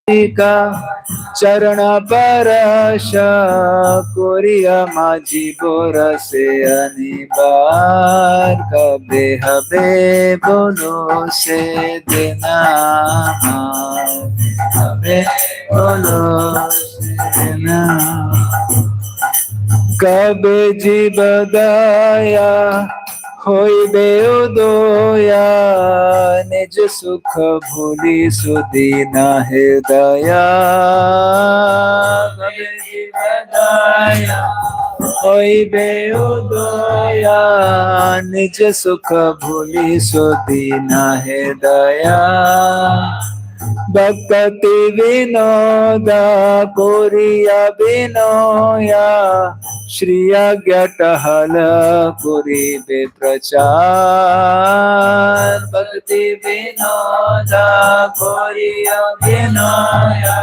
का चरण परश कोरिया माझी बोरसे अनिबार कबे हबे बोलो से देना हबे बोलो से देना कबे जीव दया होइबे उदया निज सुख भूली सुदीना हृदया कबे जीव दया होइबे उदया निज सुख भूली सुदीना हृदया भक्ति विनोदा कोरिया विनोया श्रियज्ञटहल कुरी प्रचार भक्ति विनोदा कोरिया विनोया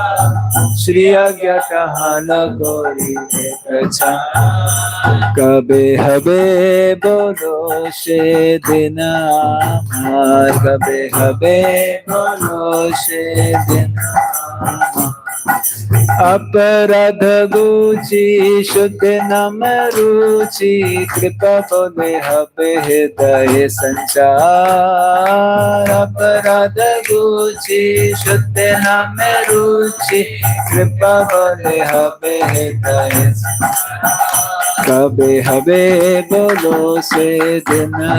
श्रियज्ञटहल कुरी प्रचार कबे हबे बोलो से दिना कबे हबे बोलो से दिना अपराध गुची शुद्ध नम रुचि कृपा बोले हबे हृदय संचार अपराध गुची शुद्ध नम रुचि कृपा बोले हबे हृदय कबे हबे बोलो से दिना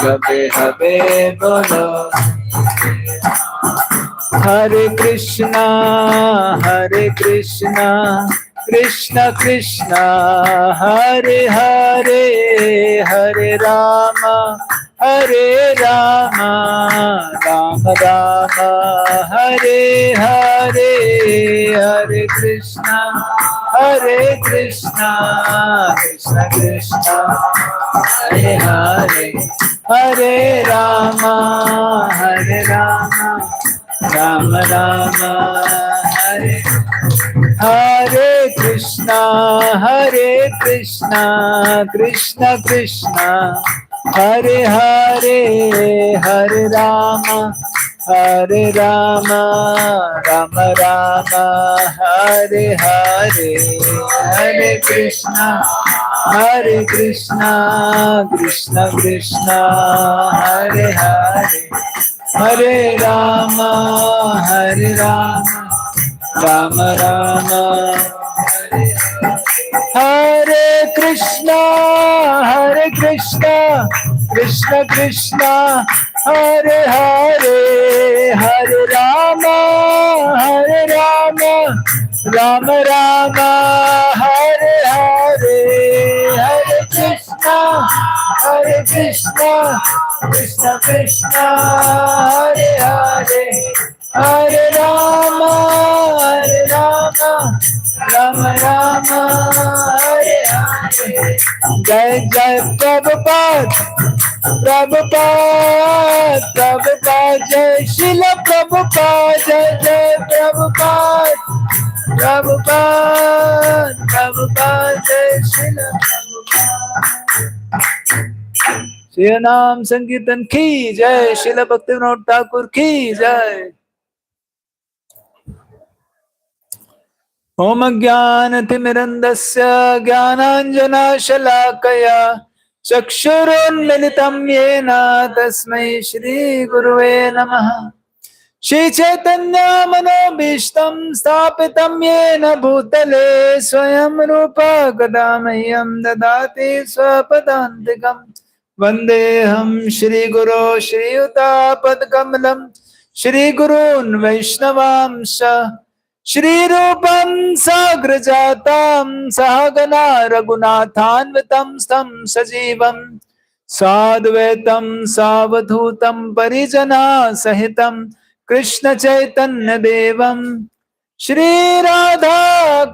कबे हबे बोलो हरे कृष्णा कृष्ण कृष्ण हरे हरे हरे राम राम राम हरे हरे हरे कृष्णा कृष्ण कृष्ण हरे हरे हरे राम राम राम हरे हरे कृष्णा कृष्ण कृष्ण हरे हरे हरे राम राम राम हरे हरे हरे कृष्णा कृष्ण कृष्ण हरे हरे हरे राम राम राम हरे कृष्णा कृष्ण कृष्ण हरे हरे हरे राम राम राम हरे हरे हरे कृष्णा कृष्ण कृष्ण हरे हरे हरे राम राम राम हरे हरे जय जय प्रभुपाद जय शिल प्रभुपाद जय जय प्रभुपाद जय शिल श्री नाम संकीर्तन की जय शिल भक्तिविनोद ठाकुर की जय। ओम ज्ञानतिमिरन्धस्य ज्ञानाञ्जनशलाकया चक्षुरुन्मिलितं येन तस्मै श्रीगुरुवे नमः। श्रीचैतन्यमनोभीष्टं स्थापितं येन भूतले स्वयं रूप कदा मह्यं ददाति स्वपदान्तिकम् वन्देऽहं श्रीगुरो श्रीयुतापदकमलं श्रीगुरून् वैष्णवांश्च श्रीरूपं साग्रजातं सहगना रघुनाथान्वितं तं सजीवं साद्वैतं सावधूतं परिजना सहितं कृष्ण चैतन्य देवं श्रीराधा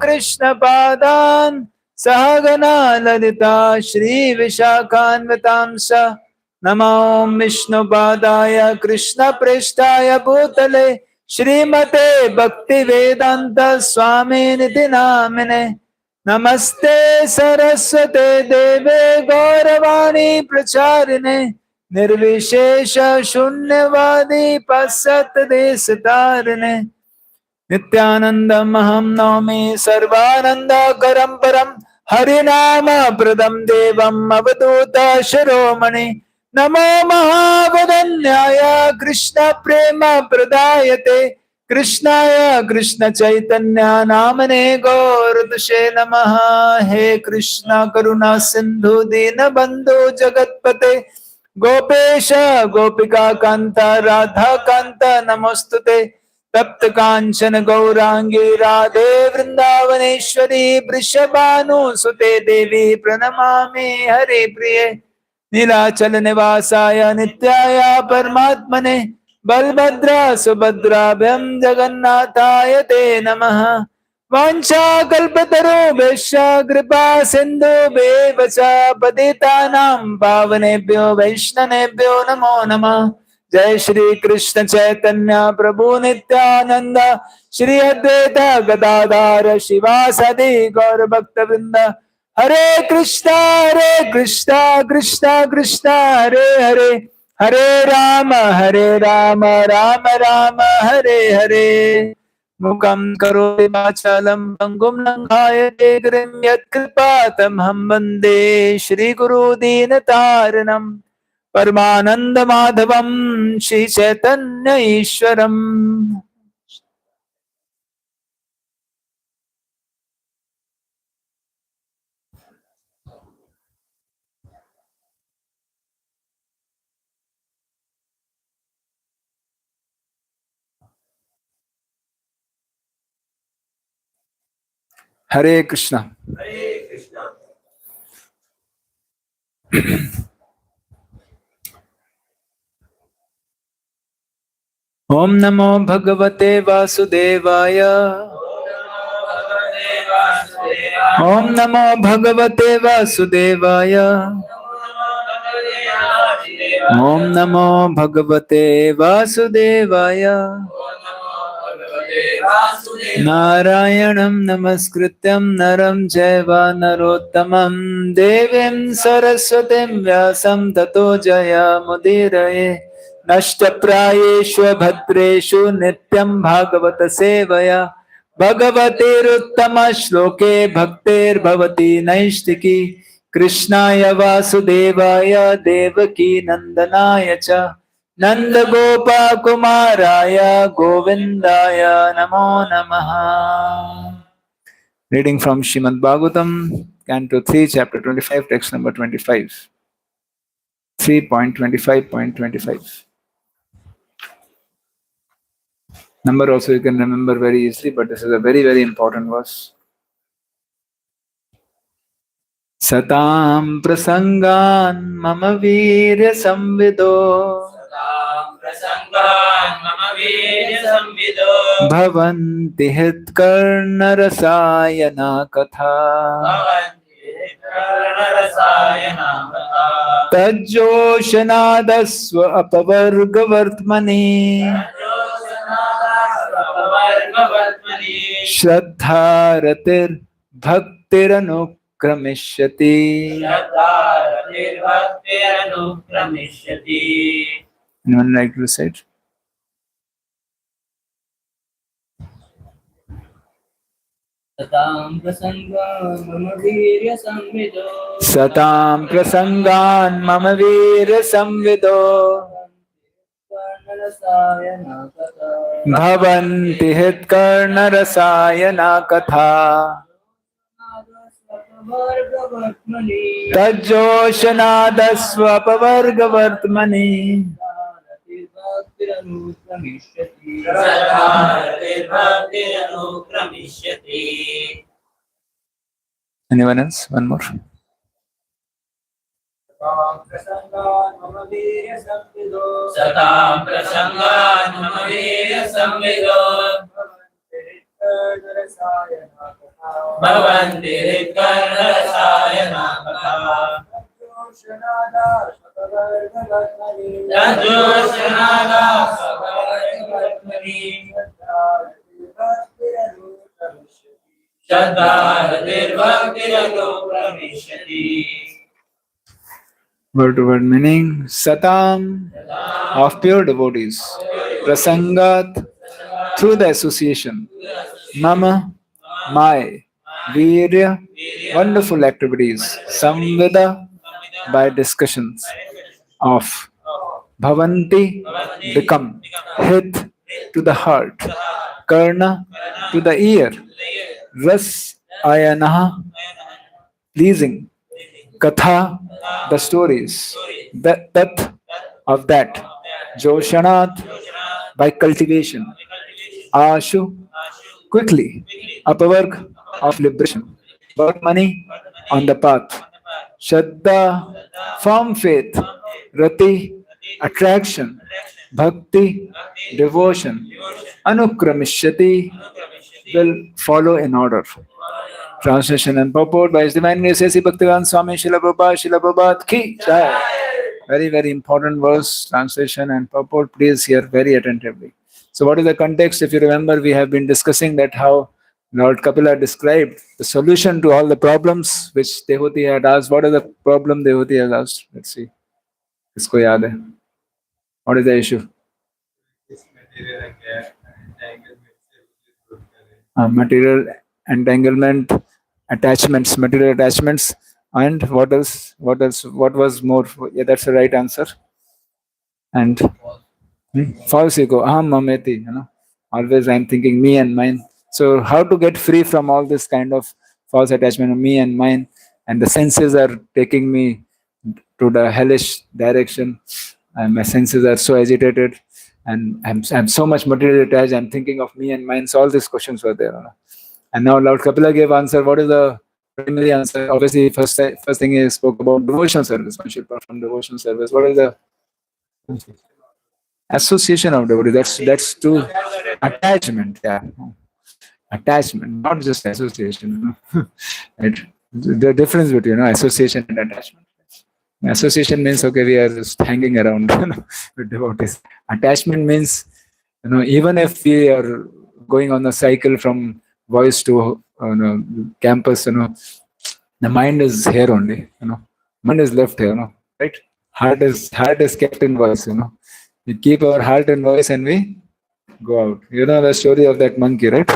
कृष्ण पादान् सहगना ललिता श्री विशाखान्वितांश्च नमो विष्णुपादाय कृष्ण प्रेष्ठाय भूतले श्रीमते भक्ति वेदांत स्वामी निधि नामिने नमस्ते सरस्वते देवे गौरवाणी प्रचारिणे निर्विशेष शून्यवादी पश्चात देश तारिणे नित्यानन्दम् अहं नौमि सर्वानन्दकरं परं हरिनाम प्रदं देवम् अवधूत शिरोमणि नमो महावदन्याय कृष्ण प्रेम प्रदायते कृष्णाय कृष्ण चैतन्य नामने गौरदुषे नमः। हे कृष्ण करुणा सिंधु दीन बंधु जगतपते गोपेश गोपिका कांता राधा कांता नमोस्तुते तप्त कांचन गौरांगी राधे वृंदावनेश्वरी वृषभानुसुते देवी प्रणमामि हरि प्रिये नीलाचल निवासाय नित्याय परमात्मने बलभद्र सुभद्राभ्यं जगन्नाथाय ते नमः। वाञ्छाकल्पतरुभ्यश्च कृपा सिन्धुभ्येव च पतितानां पावनेभ्यो वैष्णवेभ्यो नमो नमः। जय श्री कृष्ण चैतन्य प्रभु नित्यानंद श्री अद्वैत गदाधर शिवासादि गौर भक्त वृंद हरे कृष्णा कृष्णा कृष्णा हरे हरे हरे राम राम राम हरे हरे मुखं करोति वाचालं पंगुं लंघायते गिरिं यत्कृपातमहं वन्दे श्रीगुरु दीनतारिणम् परमानंद माधवम श्री चैतन्य ईश्वरम। हरे कृष्णा। ओम नमो भगवते वासुदेवाय ओम नमो भगवते वासुदेवाय ओम नमो भगवते वासुदेवाय नारायणं नमस्कृत्यं नरं चैव नरोत्तमं देवीं सरस्वतीं व्यासं ततो जयमुदीरये नष्टप्रायेषु भद्रेषु नित्यं भागवत सेवया भगवतेरुत्तमश्लोके भक्तिर्भवति नैष्टिकी कृष्णाय वासुदेवाय देवकी नंदनाय च नंद गोपा कुमाराय गोविंदाय नमो नमः। Reading from Srimad Bhagavatam, Canto 3, Chapter 25, Text number 25. 3.25.25. Number also you can remember very easily, but this is a very, very important verse. Satam prasangan mama virya samvido भवन्ति हितकर्णरसायना कथा तज्जोषनादस्व अपवर्गवर्त्मनि श्रद्धारतिर्भक्तिरनुक्रमिष्यति। Anyone like to recite? सतां प्रसंगान् मम वीर्य संविदो सतां प्रसंगान् मम वीर संविदो भवन्ति हितकर्णरसायना कथा तज्जोषनादस्वपवर्गवर्त्मनि Anyone else? One more. सतां प्रसंगान् मम वीर्य संविदो भवन्ति हितकर्णरसायना कथा Word to word meaning. Satam of pure devotees. Prasangat through the association. Mama, my, Virya, wonderful activities. Samvida, by discussions of Bhavanti, become. Hit, to the heart. Karna, to the ear. Ras, ayanaha, pleasing. Katha, the stories. Tat, of that. Joshanat, by cultivation. Ashu, quickly. Apavarg, of liberation. About money, on the path. Shraddha, firm faith. Rati, attraction. Bhakti, devotion. Anukramishati, will follow in order. Translation and purport by His Divine Grace A.C. Bhaktivedanta Swami Srila Prabhupada Ki Jai. Very, very important verse, translation and purport. Please hear very attentively. So, what is the context? If you remember, we have been discussing that how Lord Kapila described the solution to all the problems which Devotee had asked. What is the problem Devotee has asked? Let's see. Isko yaad hai. What is the issue? Material entanglement, attachments, material attachments, and what else? What else? What was more? Yeah, that's the right answer. And false ego, aham mameti, always I'm thinking me and mine. So how to get free from all this kind of false attachment of me and mine, and the senses are taking me to the hellish direction, and my senses are so agitated, and I'm so much materially attached, I'm thinking of me and mine. So all these questions were there. And now Lord Kapila gave answer. What is the primary answer? Obviously, first thing he spoke about devotional service. One should perform devotional service. What is the association of devotee? That's to attachment. Yeah, attachment, not just association. Right? The difference between association and attachment. Association means okay, we are just hanging around with devotees. Attachment means even if we are going on a cycle from voice to campus, the mind is here only. Mind is left here. Right? Heart is kept in voice. We keep our heart in voice and we go out. You know the story of that monkey, right?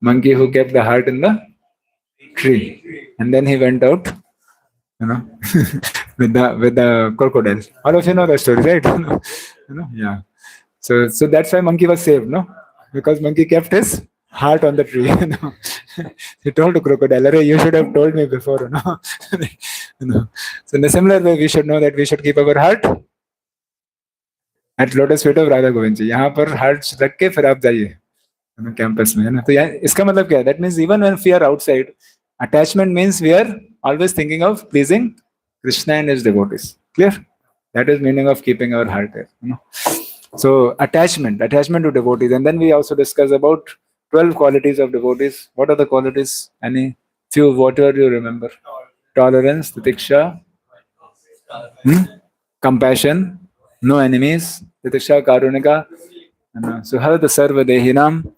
Monkey who kept the heart in the tree, and then he went out, with the crocodile. All of you know the story, right? Yeah. So that's why monkey was saved, no? Because monkey kept his heart on the tree. He told the crocodile, "Arey, you should have told me before." So in a similar way, we should know that we should keep our heart at lotus feet of Radha Govind जी. यहाँ पर heart रख के फिर आप जाइए campus में, है ना? तो इसका मतलब क्या है? That means even when we are outside, attachment means we are always thinking of pleasing Krishna and his devotees. Clear? That is meaning of keeping our heart there. So attachment to devotees, and then we also discuss about 12 qualities of devotees. What are the qualities? Any few? Whatever you remember: tolerance, titiksha, compassion, no enemies, titiksha, karunika, suharda sarva dehinam,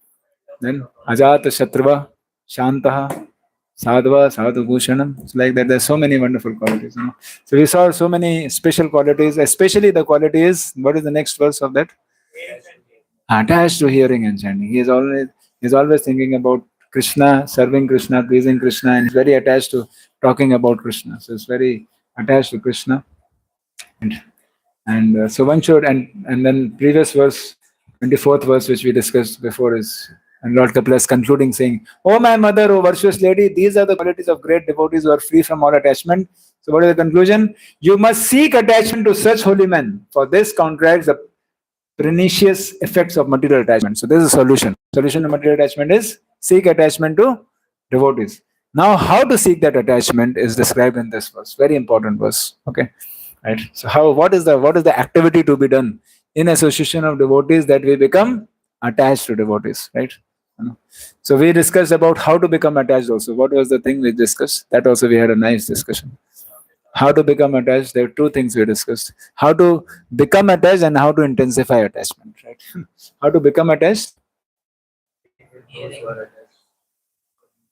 then ajata shatruva, shantaha, sadhva, sadhu bhushanam. It's like that. There's so many wonderful qualities. So we saw so many special qualities, especially the quality is, what is the next verse of that? Attached to hearing and chanting. He's always thinking about Krishna, serving Krishna, pleasing Krishna, and he's very attached to talking about Krishna. So it's very attached to Krishna. And so one should, and then previous verse, 24th verse, which we discussed before, is, and Lord Kapila is concluding saying, "Oh my mother, oh virtuous lady, these are the qualities of great devotees who are free from all attachment." So what is the conclusion? You must seek attachment to such holy men, for this counteracts the pernicious effects of material attachment. So this is a solution. Solution to material attachment is seek attachment to devotees. Now, how to seek that attachment is described in this verse. Very important verse. Okay. Right. So what is the activity to be done in association of devotees that we become attached to devotees, right? So we discussed about how to become attached also. What was the thing we discussed? That also we had a nice discussion. How to become attached. There are two things we discussed: how to become attached and how to intensify attachment, right? How to become attached?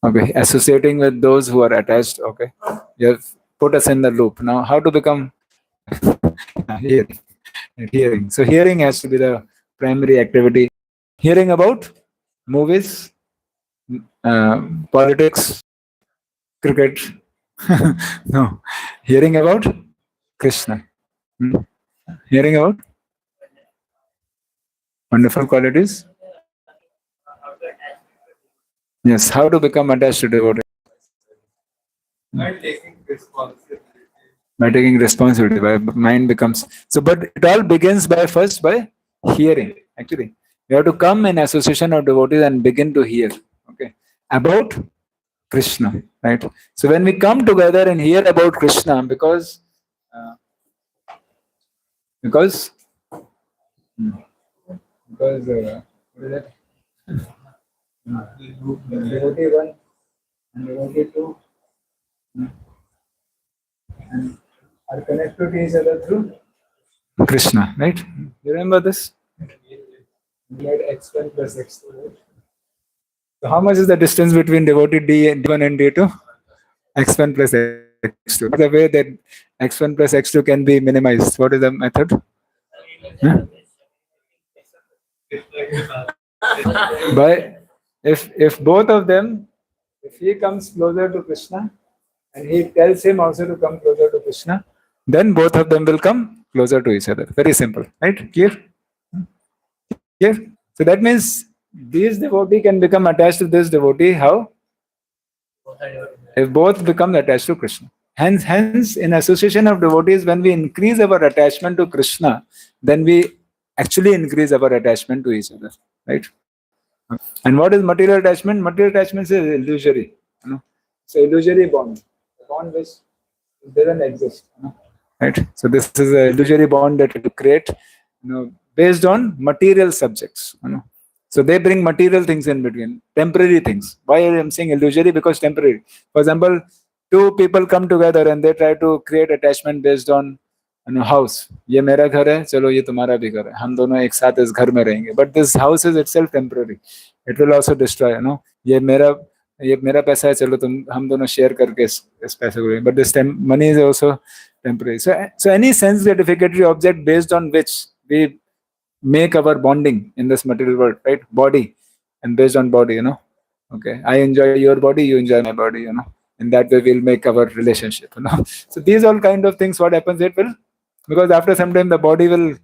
Okay, associating with those who are attached. Okay, you have put us in the loop. Now, how to become hearing. So hearing has to be the primary activity Hearing about movies, politics, cricket. No, hearing about Krishna. Hmm? Hearing about wonderful qualities. Yes, how to become attached to devotee. By taking responsibility, by mind becomes so. But it all begins by first by hearing. Actually, you have to come in association of devotees and begin to hear. Okay, about Krishna, right? So when we come together and hear about Krishna, uh, because hmm, because what is that? Devotee one and devotee two and are connected to each other through Krishna, right? You remember this? We had x1 plus x2. Right? So how much is the distance between devotee D1 and D2? X1 plus x2. What is the way that x1 plus x2 can be minimized? What is the method? Huh? By if both of them, if he comes closer to Krishna and he tells him also to come closer to Krishna, then both of them will come closer to each other. Very simple, right? Clear? Clear? So that means this devotee can become attached to this devotee. How? If both become attached to Krishna. Hence, in association of devotees, when we increase our attachment to Krishna, then we actually increase our attachment to each other, right? And what is material attachment? Material attachment is illusory. It's an illusory bond, a bond which doesn't exist. Right? So this is an illusory bond that you create, based on material subjects. So they bring material things in between, temporary things. Why I am saying illusory? Because temporary. For example, two people come together and they try to create attachment based on house. ये मेरा घर है, चलो ये तुम्हारा भी घर है. हम दोनों एक साथ इस घर में रहेंगे. But this house is itself temporary. It will also destroy. ये मेरा पैसा है, चलो तुम हम दोनों शेयर करके इस पैसे को. But this money is also temporary. So any sense gratificatory object based on which we make our bonding in this material world, right? Body, and based on body, okay, I enjoy your body, you enjoy my body, in that way we'll make our relationship. So these all kind of things, what happens, it will, because after some time the body will,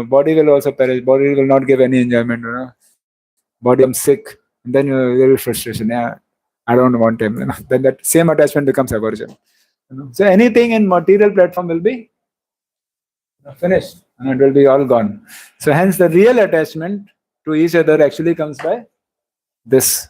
body will also perish, body will not give any enjoyment, body becomes sick, and then there is frustration. Yeah, I don't want him, then that same attachment becomes aversion. So anything in material platform will be finished and it will be all gone. So hence the real attachment to each other actually comes by this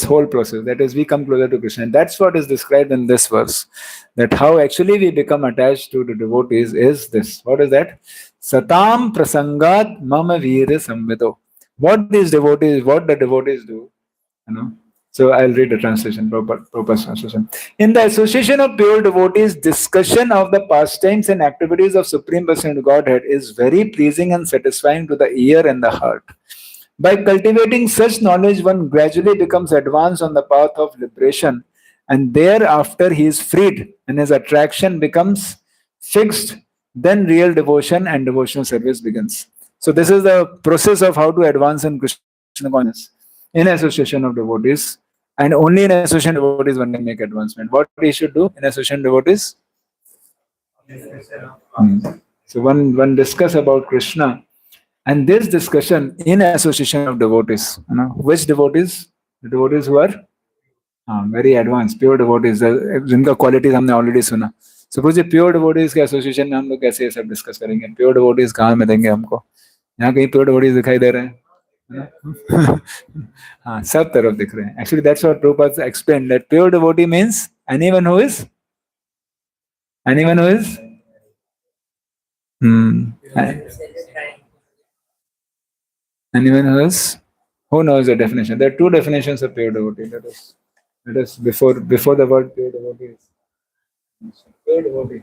whole process. That is, we come closer to Krishna. And that's what is described in this verse. That how actually we become attached to the devotees is this. What is that? Satam prasangat mama veera samvido. What the devotees do, you know. So I'll read the translation, proper translation. In the association of pure devotees, discussion of the pastimes and activities of Supreme Personality Godhead is very pleasing and satisfying to the ear and the heart. By cultivating such knowledge, one gradually becomes advanced on the path of liberation, and thereafter he is freed, and his attraction becomes fixed. Then real devotion and devotional service begins. So this is the process of how to advance in Krishna consciousness in association of devotees, and only in association of devotees one can make advancement. What he should do in association devotees? Hmm. So one discuss about Krishna, and this discussion in association of devotees. Which devotees? The devotees who are very advanced, pure devotees, जिनका qualities हमने already सुना. Suppose pure devotees के association में हम लोग कैसे ये सब डिस्कस करेंगे? प्योर डिवोटीज कहाँ मिलेंगे हमको? यहाँ कहीं प्योर डिवोटीज दिखाई दे रहे हैं? हाँ, सब तरफ दिख रहे हैं. Actually, that's what Prabhupada explained, that pure devotee means anyone who is hmm, anyone who knows the definition. There are two definitions of pure devotee. That is before the word pure devotee is pure devotee.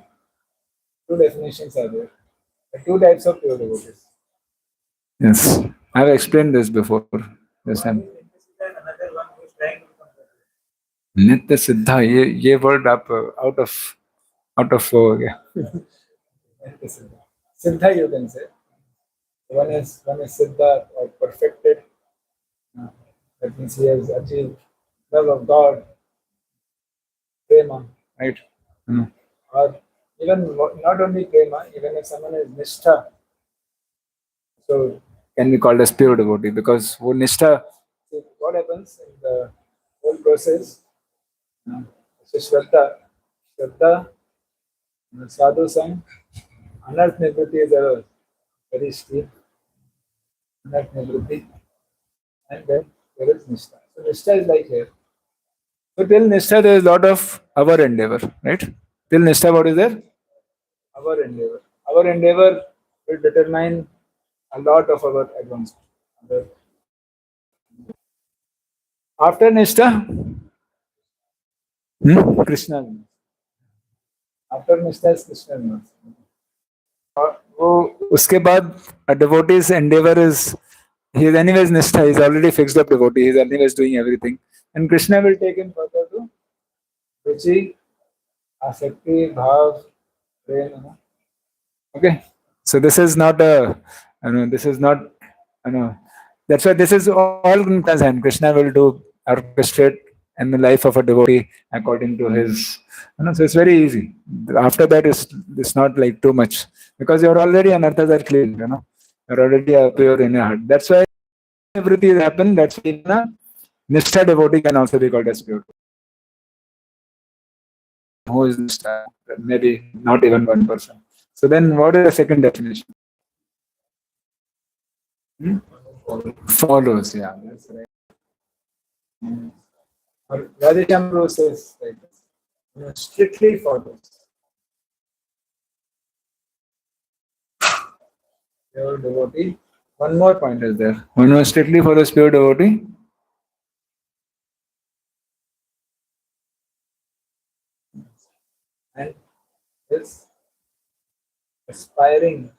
Two definitions are there. There are two types of pure devotees. Yes, I have explained this before. This time. नित्य सिद्धा, ये word आप out of हो गया. Siddha, you can say. One is Siddha or perfected, Uh, that means he has achieved love of God, prema, right? Or even not only prema, even if someone is nishtha, so can be called as pure devotee because wo nishtha, see, what happens in the whole process? uh, so Shraddha, sadhu sang, anarth nivritti is a very steep anarth nivritti, and then there is nishtha. So nishtha is like here. So till nishtha there is a lot of our endeavor, right? Till nishtha what is there? Our endeavor. Our endeavor will determine a lot of our advancement. After Nishtha, Krishna. After Nishtha is Krishna. वो उसके बाद a devotee's endeavor is he is anyways Nishtha, he is already fixed up devotee, he is anyways doing everything. And Krishna will take him further to Ruchi, Asakti, Bhav, Prem. Okay. So this is not a, this is not, that's why this is all in Krishna's hand. Krishna will do orchestrate in the life of a devotee according to his, so it's very easy. After that, it's not like too much because you're already anarthas are clean, you're already pure in your heart. That's why everything happen. That's why even a Nishtha devotee can also be called as pure. Who is Nishtha? Maybe not even one person. So then, what is the second definition? Follows, yeah, that's right. Radhesham says like this, strictly follows. Pure devotee. One more point is there. One more strictly follows pure devotee. And is aspiring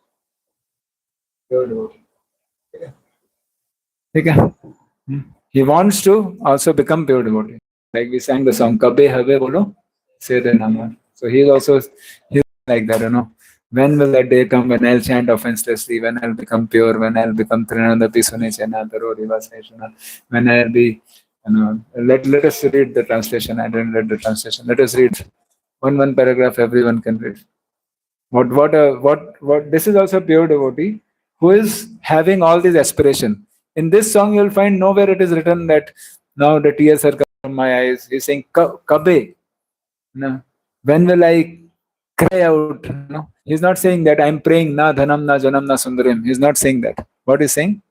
pure devotee. Okay. Okay. He wants to also become pure devotee. Like we sang the song, Kabe Have Bolo, say the Namar. So he's like that, When will that day come when I'll chant offenselessly, when I'll become pure, when I'll become Trinanda Pisune Chena, Taro Rivaseshana, when I'll be, let us read the translation. I didn't read the translation. Let us read one paragraph everyone can read. What this is also pure devotee who is having all these aspiration. In this song you'll find nowhere it is written that now the tears are coming from my eyes. He's saying kabe. No. When will I cry out? No. He's not saying that I'm praying na dhanam na janam na sundarim. He's not saying that. What he's saying?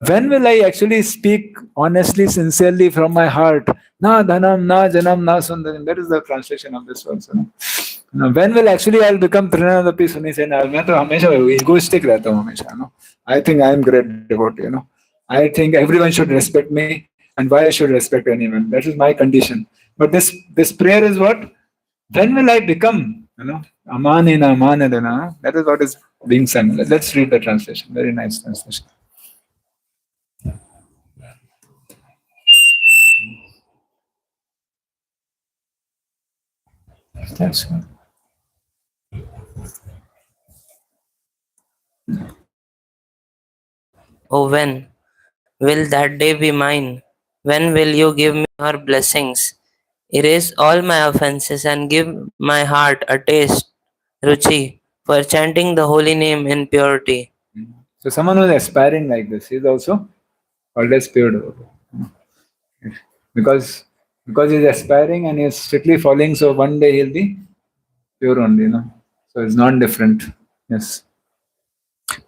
When will I actually speak honestly, sincerely from my heart? Na dhanam, na janam, na sundarim. That is the translation of this verse. When will actually I'll become Trinadapi Suni Sen? मैं तो हमेशा egoistic रहता हूँ हमेशा. I think I am great devotee. I think everyone should respect me, and why I should respect anyone. That is my condition. But this prayer is what? When will I become? Amanina amanadana. That is what is being sung. Let's read the translation. Very nice translation. Thanks. Oh, when will that day be mine? When will you give me your blessings? Erase all my offenses and give my heart a taste, Ruchi, for chanting the holy name in purity. So someone who is aspiring like this is also called as pure devotee. Because he's aspiring and he's strictly following, so one day he'll be pure only, So it's not different. Yes.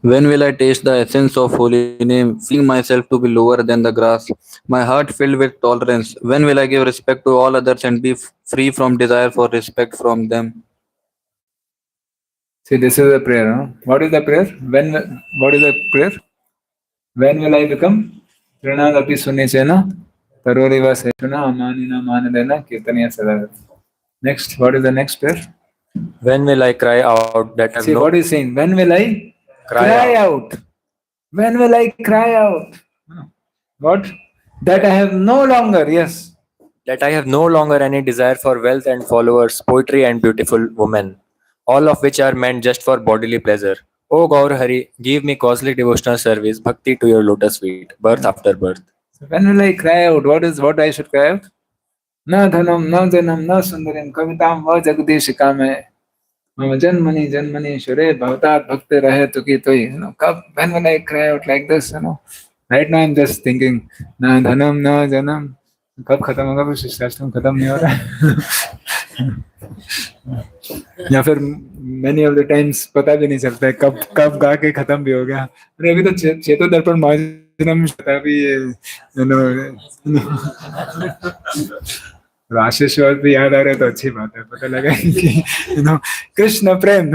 When will I taste the essence of holy name, feeling myself to be lower than the grass, my heart filled with tolerance? When will I give respect to all others and be free from desire for respect from them? See, this is a prayer. What is the prayer? What is the prayer? When will I become? Trinadapi Sunicena, Taroriva Seshuna, Amanina Manadena, Kirtaniya Sadara. Next, what is the next prayer? When will I cry out that I have See, no what is saying? When will I cry out? When will I cry out? What? That I have no longer, yes. that I have no longer any desire for wealth and followers, poetry and beautiful women, all of which are meant just for bodily pleasure. O Gaur Hari, give me costly devotional service, bhakti to your lotus feet, birth after birth. When will I cry out? What I should cry out? Na dhanam, na janam, na sundarim, kavitam va jagdishikame. Mama janmani, janmani, shure, bhavatat bhakti rahe tuki toi. When will I cry out like this? Right now I'm just thinking, na dhanam, na janam. कब खत्म होगा फिर शिष्टाश्रम खत्म नहीं हो रहा है या फिर many of the times पता भी नहीं चलता है कब कब गा के खत्म भी हो गया अरे अभी तो चेतो दर्पण मार्जनम पता भी आशीष और भी याद आ रहे तो अच्छी बात है पता लगा कि कृष्ण प्रेम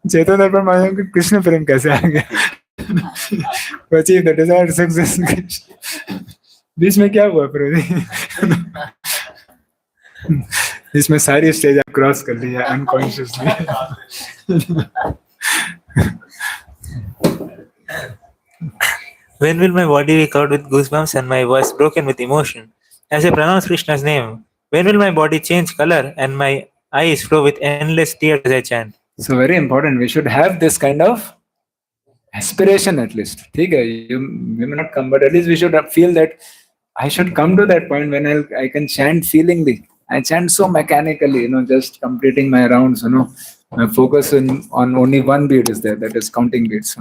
चेतो दर्पण मार्जनम के कृष्ण प्रेम कैसे आ गया अचीव द डिजायर्ड सक्सेस बीच में क्या हुआ प्रभु इसमें सारी स्टेज आप क्रॉस कर ली है unconsciously When will my body be covered with goosebumps and my voice broken with emotion as I pronounce Krishna's name? When will my body change color and my eyes flow with endless tears as I chant? So very important. We should have this kind of aspiration at least. ठीक है, you may not come, but at least we should feel that I should come to that point when I can chant feelingly. I chant so mechanically, just completing my rounds. My focus on only one beat is there. That is counting beats.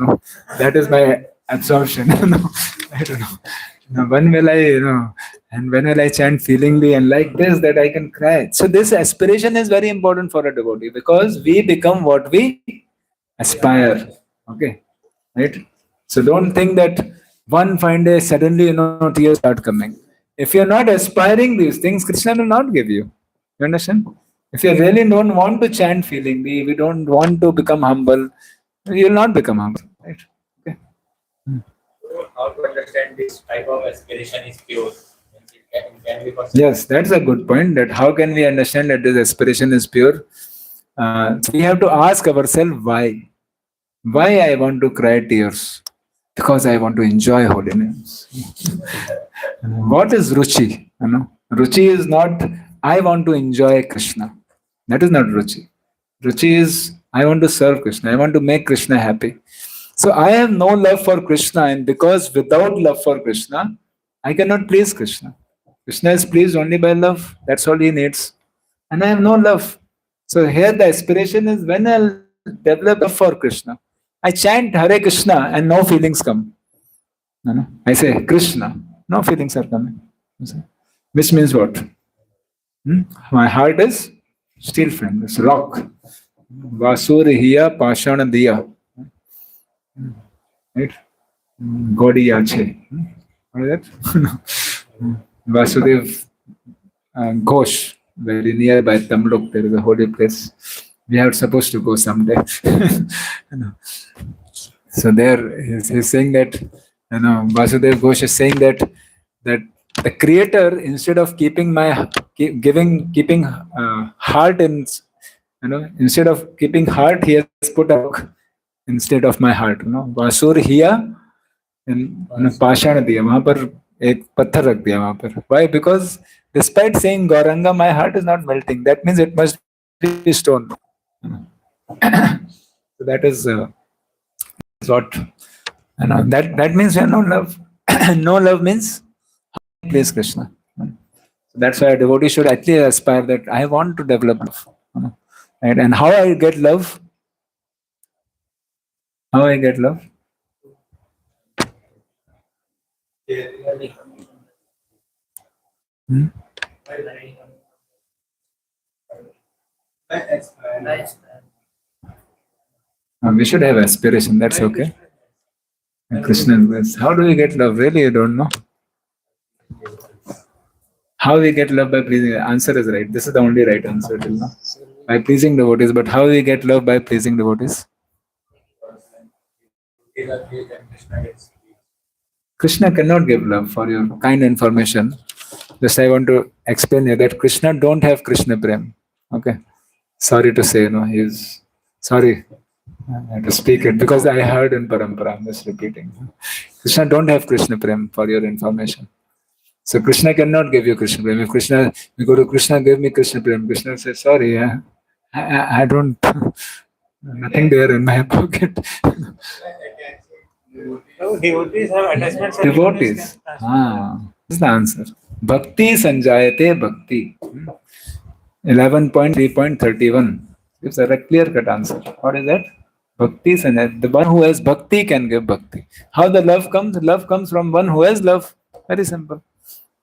That is my absorption. I don't know. When will I, and when will I chant feelingly and like this that I can cry? So this aspiration is very important for a devotee because we become what we aspire. Okay, right? So don't think that one fine day suddenly tears start coming. If you're not aspiring these things, Krishna will not give you. You understand? If you really don't want to chant feelingly, we don't want to become humble, you will not become humble. Right? Okay. How to understand this type of aspiration is pure? Can be possible? Yes, that's a good point. That how can we understand that this aspiration is pure? So we have to ask ourselves why. Why I want to cry tears? Because I want to enjoy holiness. What is ruchi? Ruchi is not I want to enjoy Krishna. That is not ruchi. Ruchi is I want to serve Krishna. I want to make Krishna happy. So I have no love for Krishna, and because without love for Krishna, I cannot please Krishna. Krishna is pleased only by love. That's all he needs. And I have no love. So here the aspiration is when I'll develop love for Krishna. I chant Hare Krishna and no feelings come. I say Krishna, no feelings are coming. Which means what? My heart is steel frame, it's rock. Vasuriya Pashana Diya. Right? Gaudiya Che. What is that? Vasudev Ghosh, very nearby Tamluk, there is a holy place. We are supposed to go someday. So there he's saying that Vasudev Ghosh is saying that the creator, instead of keeping heart in instead of keeping heart, he has put a rock instead of my heart. Vasur hiya पाषाण दिया वहां पर एक पत्थर रख दिया वहां पर. Why? Because despite saying Gauranga, my heart is not melting. That means it must be stone. So that is what that means we have no love. No love means please Krishna. So that's why a devotee should actually aspire that I want to develop love. Right? And how I get love? How I get love? We should have aspiration. That's okay. And Krishna is. How do we get love? Really, you don't know. How we get love by pleasing? The answer is right. This is the only right answer till now. By pleasing devotees. But how we get love by pleasing devotees? Krishna cannot give love. For your kind information, just I want to explain here that Krishna don't have Krishna Prem. Okay. Sorry to say, he's sorry. I have to speak it because I heard in Parampara. I'm just repeating. Krishna don't have Krishna Prem, for your information. So Krishna cannot give you Krishna Prem. If you go to Krishna, give me Krishna Prem. Krishna says, sorry, I don't, nothing there in my pocket. No, devotees have attachments and Devotees. This is the answer. Bhakti sanjayate bhakti. 11.3.31 gives a clear cut answer. What is that? Bhakti sanjayate. The one who has bhakti can give bhakti. How the love comes? Love comes from one who has love. Very simple.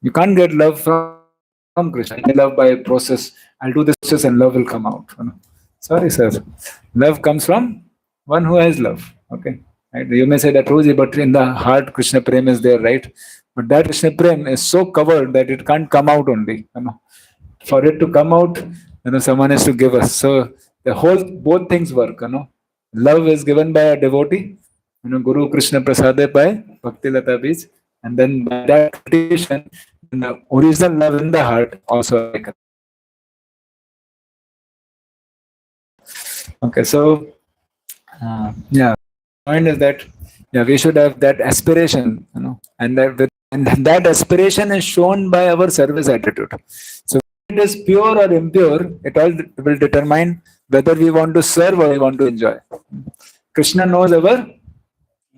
You can't get love from Krishna. You get love by a process. I'll do this process and love will come out. Sorry, sir. Love comes from one who has love. Okay. Right? You may say that Roji, but in the heart, Krishna Prem is there, right? But that Krishna Prem is so covered that it can't come out only. For it to come out, someone has to give us. So the whole both things work. Love is given by a devotee. Guru Krishna Prasade by Bhakti Lata Beach, and then by that cultivation, the original love in the heart also. Okay, so yeah, point is that we should have that aspiration, and that aspiration is shown by our service attitude. So if it is pure or impure, it all will determine whether we want to serve or we want to enjoy. Krishna knows our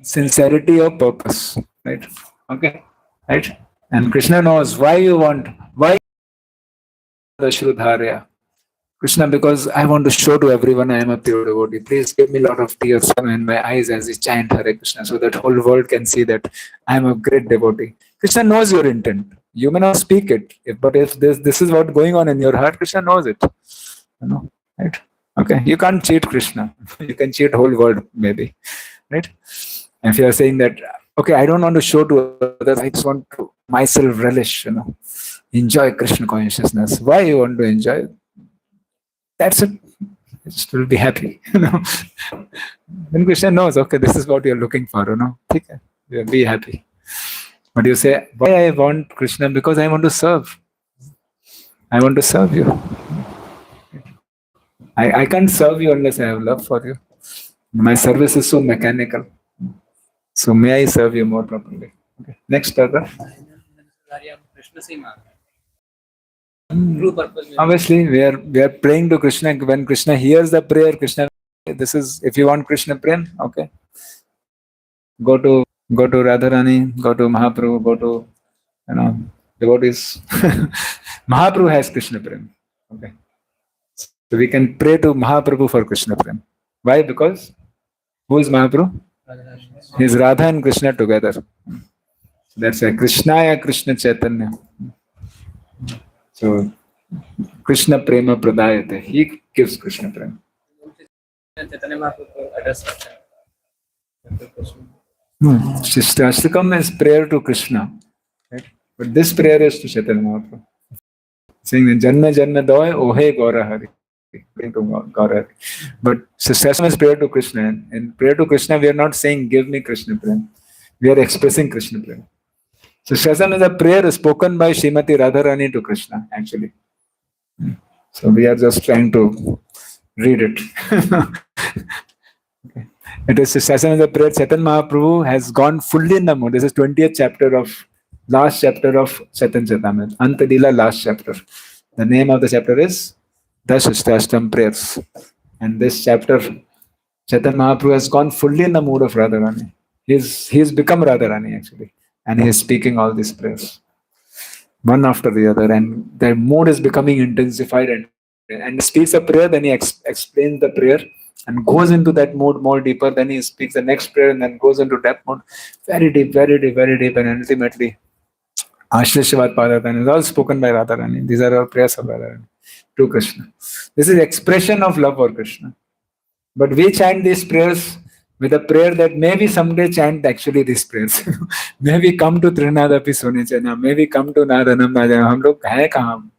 sincerity of purpose, right? Okay, right? And Krishna knows why the Shrudharya. Krishna, because I want to show to everyone I am a pure devotee. Please give me a lot of tears in my eyes as we chant Hare Krishna, so that whole world can see that I am a great devotee. Krishna knows your intent. You may not speak it, but if this is what going on in your heart, Krishna knows it. Right? Okay, you can't cheat Krishna. You can cheat whole world, maybe, right? If you are saying that, okay, I don't want to show to others, I just want to myself relish, enjoy Krishna consciousness. Why you want to enjoy? That's it. Just will be happy. Then Krishna knows, okay, this is what you're looking for, Okay, be happy. But you say, why I want Krishna? Because I want to serve. I want to serve you. I can't serve you unless I have love for you. My service is so mechanical. So may I serve you more properly. Okay. Next, Tata. Obviously, we are praying to Krishna. When Krishna hears the prayer, Krishna, this is if you want Krishna Prem, okay. Go to Radharani, go to Mahaprabhu, go to devotees. Mahaprabhu has Krishna Prem. Okay. So we can pray to Mahaprabhu for Krishna Prem. Why? Because who is Mahaprabhu? He is Radha and Krishna together. That's why Krishnaya Krishna Chaitanya. So Krishna Prema Pradayate. He gives Krishna Prema. Shastakam is prayer to Krishna. Right? But this prayer is to Chaitanya Mahaprabhu. Saying Janma Janma Doy Ohe Gaura Hari. But Shastakam is prayer to Krishna. In prayer to Krishna, we are not saying give me Krishna Prema. We are expressing Krishna Prema. So Shastakam is a prayer spoken by Srimati Radharani to Krishna, actually. So we are just trying to read it. Okay. It is Shastakam is a prayer. Chaitanya Mahaprabhu has gone fully in the mood. This is 20th chapter last chapter of Chaitanya Charitamrita. Antadila, last chapter. The name of the chapter is Dashashtastam Prayers. And this chapter, Chaitanya Mahaprabhu has gone fully in the mood of Radharani. He's become Radharani, actually. And he is speaking all these prayers, one after the other, and their mood is becoming intensified and speaks a prayer, then he explains the prayer and goes into that mood more deeper, then he speaks the next prayer and then goes into that mood very deep, very deep, very deep, and ultimately Ashlishavad Padathan is all spoken by Radharani. These are all prayers of Radharani to Krishna. This is expression of love for Krishna. But we chant these prayers with a prayer that maybe someday chant actually these prayers. Maybe come to Trinadapi Sunichana, maybe come to Nadanam Najanam. हम लोग हैं कहाँ?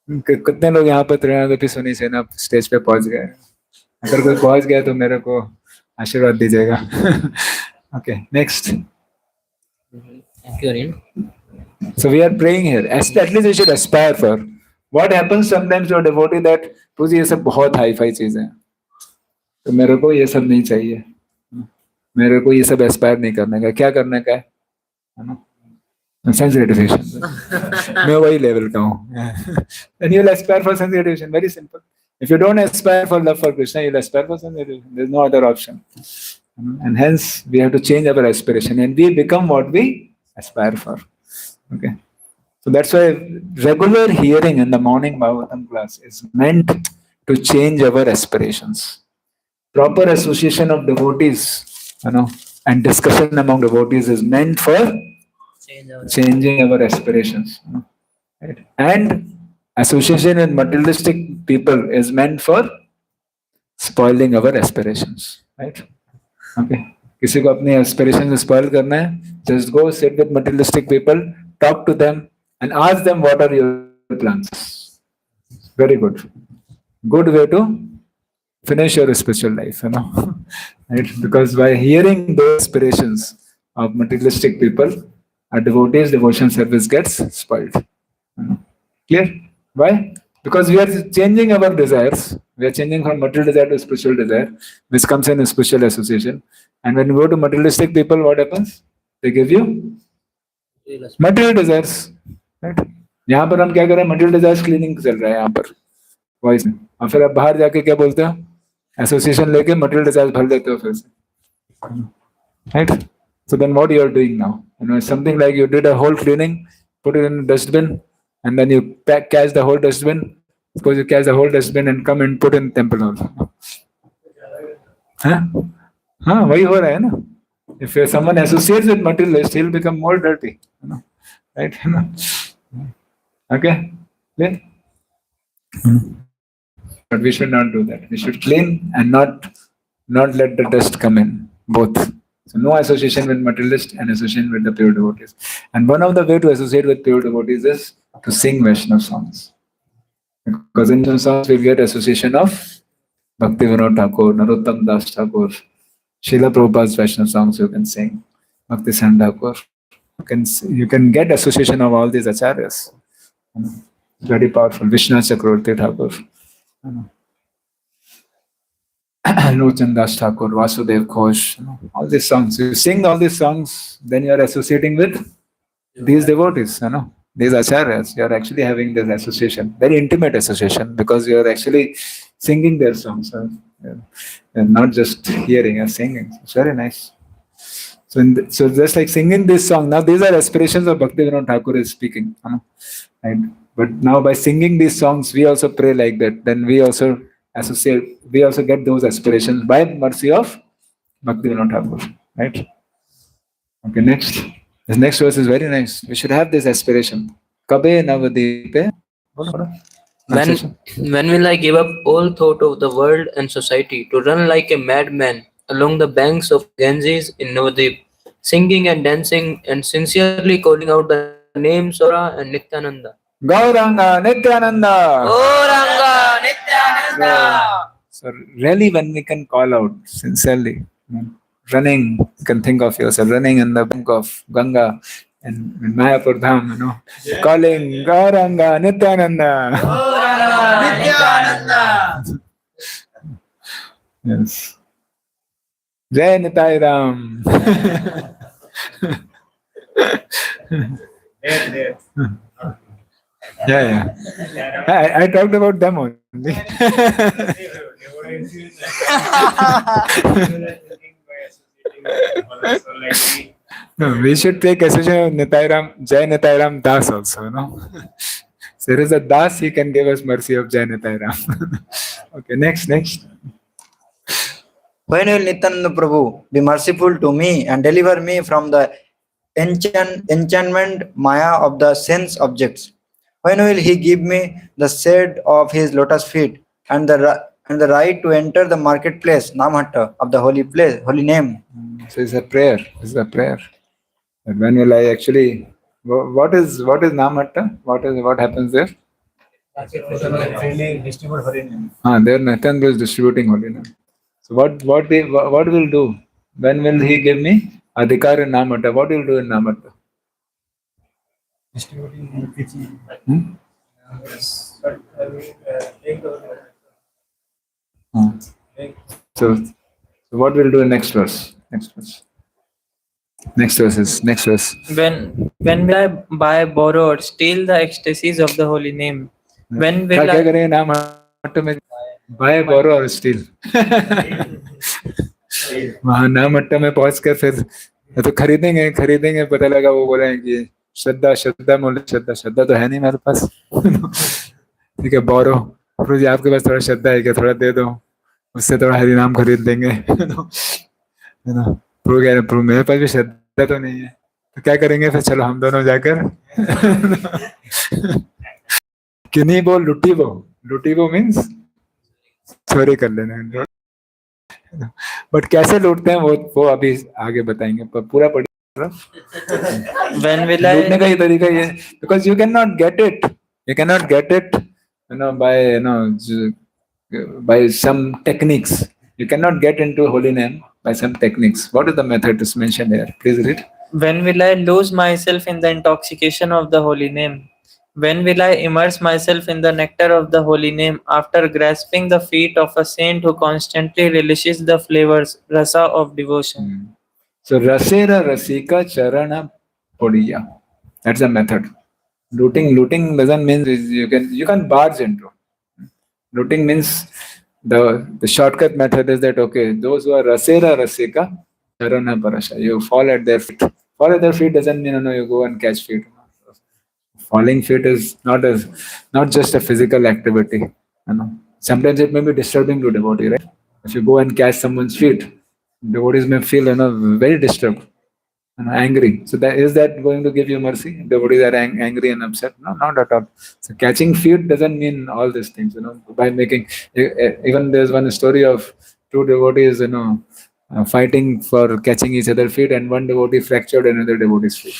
कितने लोग यहाँ पर त्रिनादपि सुनिचना stage पे पहुंच गए? अगर कोई पहुंच गया तो मेरे को आशीर्वाद दीजिएगा. Okay, next. So we are praying here. At least we should aspire for. What happens sometimes to a devotee that तुझे ये सब बहुत हाई-फाई चीजें हैं. तो मेरे को ये सब नहीं चाहिए, मेरे को ये सब एस्पायर नहीं करने का. क्या करने का है ना? Sense gratification. मैं वही लेवल का हूँ. Then you'll aspire for sense gratification. Very simple. If you don't aspire for love for Krishna, you'll aspire for sense gratification. There's no other option. And hence we have to change our aspiration, and we become what we aspire for. Okay. So that's why regular hearing in the morning Bhagavatam class is meant to change our aspirations. Proper association of devotees, and discussion among devotees is meant for changing our aspirations. Right? And association with materialistic people is meant for spoiling our aspirations. Right? Okay. किसी को अपनी aspirations spoil करना है, just go sit with materialistic people, talk to them, and ask them what are your plans. Very good. Good way to finish your spiritual life, right? Because by hearing those aspirations of materialistic people, a devotee's devotion service gets spoiled. Clear? Why? Because we are changing our desires. We are changing from material desire to spiritual desire, which comes in a spiritual association. And when you go to materialistic people, what happens? They give you material desires. Right? यहाँ पर हम क्या करें? Material desires cleaning चल रहा है यहाँ पर वॉइस में, और फिर आप बाहर जाके क्या बोलते हो? एसोसिएशन लेके मटेरियल डिजायर भर देते हो फिर से. Right? So then what you are doing now? Something like you did a whole cleaning, put it in a dustbin, and then you catch the whole dustbin. Suppose you catch the whole dustbin and come and put in temple hall. हाँ वही हो रहा है ना. If someone associates with materialist, he'll become more dirty. Right? Okay? Clear? But we should not do that. We should clean and not let the dust come in. Both. So no association with materialist and association with the pure devotees. And one of the way to associate with pure devotees is to sing Vaishnava songs. Because in those songs we get association of Bhakti Vinod Thakur, Narottam Das Thakur, Srila Prabhupada's Vaishnava songs you can sing, Bhakti San Thakur. You can get association of all these acharyas. Very powerful. Vishnu Chakravarti Thakur. Lochan Das Thakur, Vasudev Ghosh, all these songs. You sing all these songs, then you are associating with these devotees, these acharyas. You are actually having this association, very intimate association, because you are actually singing their songs. And not just hearing, you're singing. It's very nice. So just like singing this song, now these are aspirations of Bhakti Vinod Thakur is speaking. Right? But now by singing these songs, we also pray like that. Then we also associate, we also get those aspirations by mercy of Bhakti Vinod Thakur. Right? Okay, next. This next verse is very nice. We should have this aspiration. Kabe Navadipe. When will I give up all thought of the world and society to run like a madman along the banks of Ganges in Navadip, singing and dancing and sincerely calling out the names of Gaura and Nityananda? Gauranga Nityananda. Gauranga Nityananda. So really when we can call out sincerely, running, you can think of yourself running in the bank of Ganga and in Mayapur Dham, calling Gauranga Nityananda. Gauranga Nityananda. Yes. Jai Nitai Ram. There. Yeah. I talked about them only. No, we should take association with Nitai Ram, Jai Nitai Ram Das also, So there is a Das, he can give us mercy of Jai Nitai Ram. Okay, next. When will Nityananda Prabhu be merciful to me and deliver me from the enchantment Maya of the sense objects? When will he give me the shade of his lotus feet and the right to enter the marketplace, Namhatta, of the holy place, holy name? So it's a prayer. And when will I actually? What is Namhatta? What happens there? Distribute holy name. There Nityananda is distributing holy name. So what will do? When will he give me adhikar in Namhatta? What will do in Namhatta? Distributing teaching. So what will do in next verse? Next verse. When will I buy, borrow, or steal the ecstasies of the holy name? When will क्या I करेंगे Namhatta में? Buy, borrow or steal? वहां नाम अट्टा में पहुंच कर फिर तो खरीदेंगे खरीदेंगे, पता लगा वो बोले कि श्रद्धा श्रद्धा बोले श्रद्धा श्रद्धा तो है नहीं मेरे पास। ठीक है बोरो, प्रभु जी आपके पास थोड़ा श्रद्धा है क्या, थोड़ा दे दो, उससे थोड़ा हरि नाम खरीद लेंगे। है ना, प्रभु कह रहे प्रभु मेरे पास भी श्रद्धा तो नहीं है, तो क्या करेंगे फिर, चलो हम दोनों जाकर किन्हीं लुटी वो मीन्स चोरी कर लेना। बट कैसे लूटते हैं वो अभी आगे बताएंगे, पर पूरा पढ़िए। When will लूटने का I ही तरीका ये, because you can not get it by by some techniques. You cannot get into holy name by some techniques. What is the method is mentioned here? Please read. when will I lose myself in the intoxication of the holy name? When will I immerse myself in the nectar of the holy name after grasping the feet of a saint who constantly relishes the flavors rasa of devotion? So rasera rasika charana podiya. That's the method. Looting doesn't mean you can barge into. Looting means the shortcut method is that okay, those who are rasera rasika charana parasha, you fall at their feet. Fall at their feet doesn't mean you go and catch feet. Falling feet is not just a physical activity. Sometimes it may be disturbing to devotee, right? If you go and catch someone's feet, devotees may feel very disturbed, angry. So that going to give you mercy? Devotees are angry and upset? No, not at all. So catching feet doesn't mean all these things. By making, even there's one story of two devotees, fighting for catching each other's feet, and one devotee fractured another devotee's feet.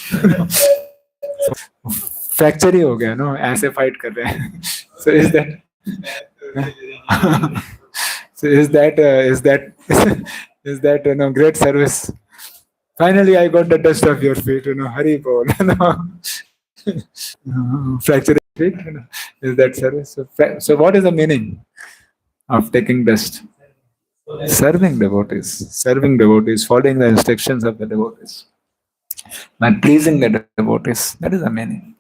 Fracture ही हो गया no, ऐसे fight कर रहे हैं। So is that so is that great service? Finally I got the dust of your feet, hari bol. Fracture feet, is that service? So what is the meaning of taking dust? Serving devotees, following the instructions of the devotees, by pleasing the devotees. That is the meaning.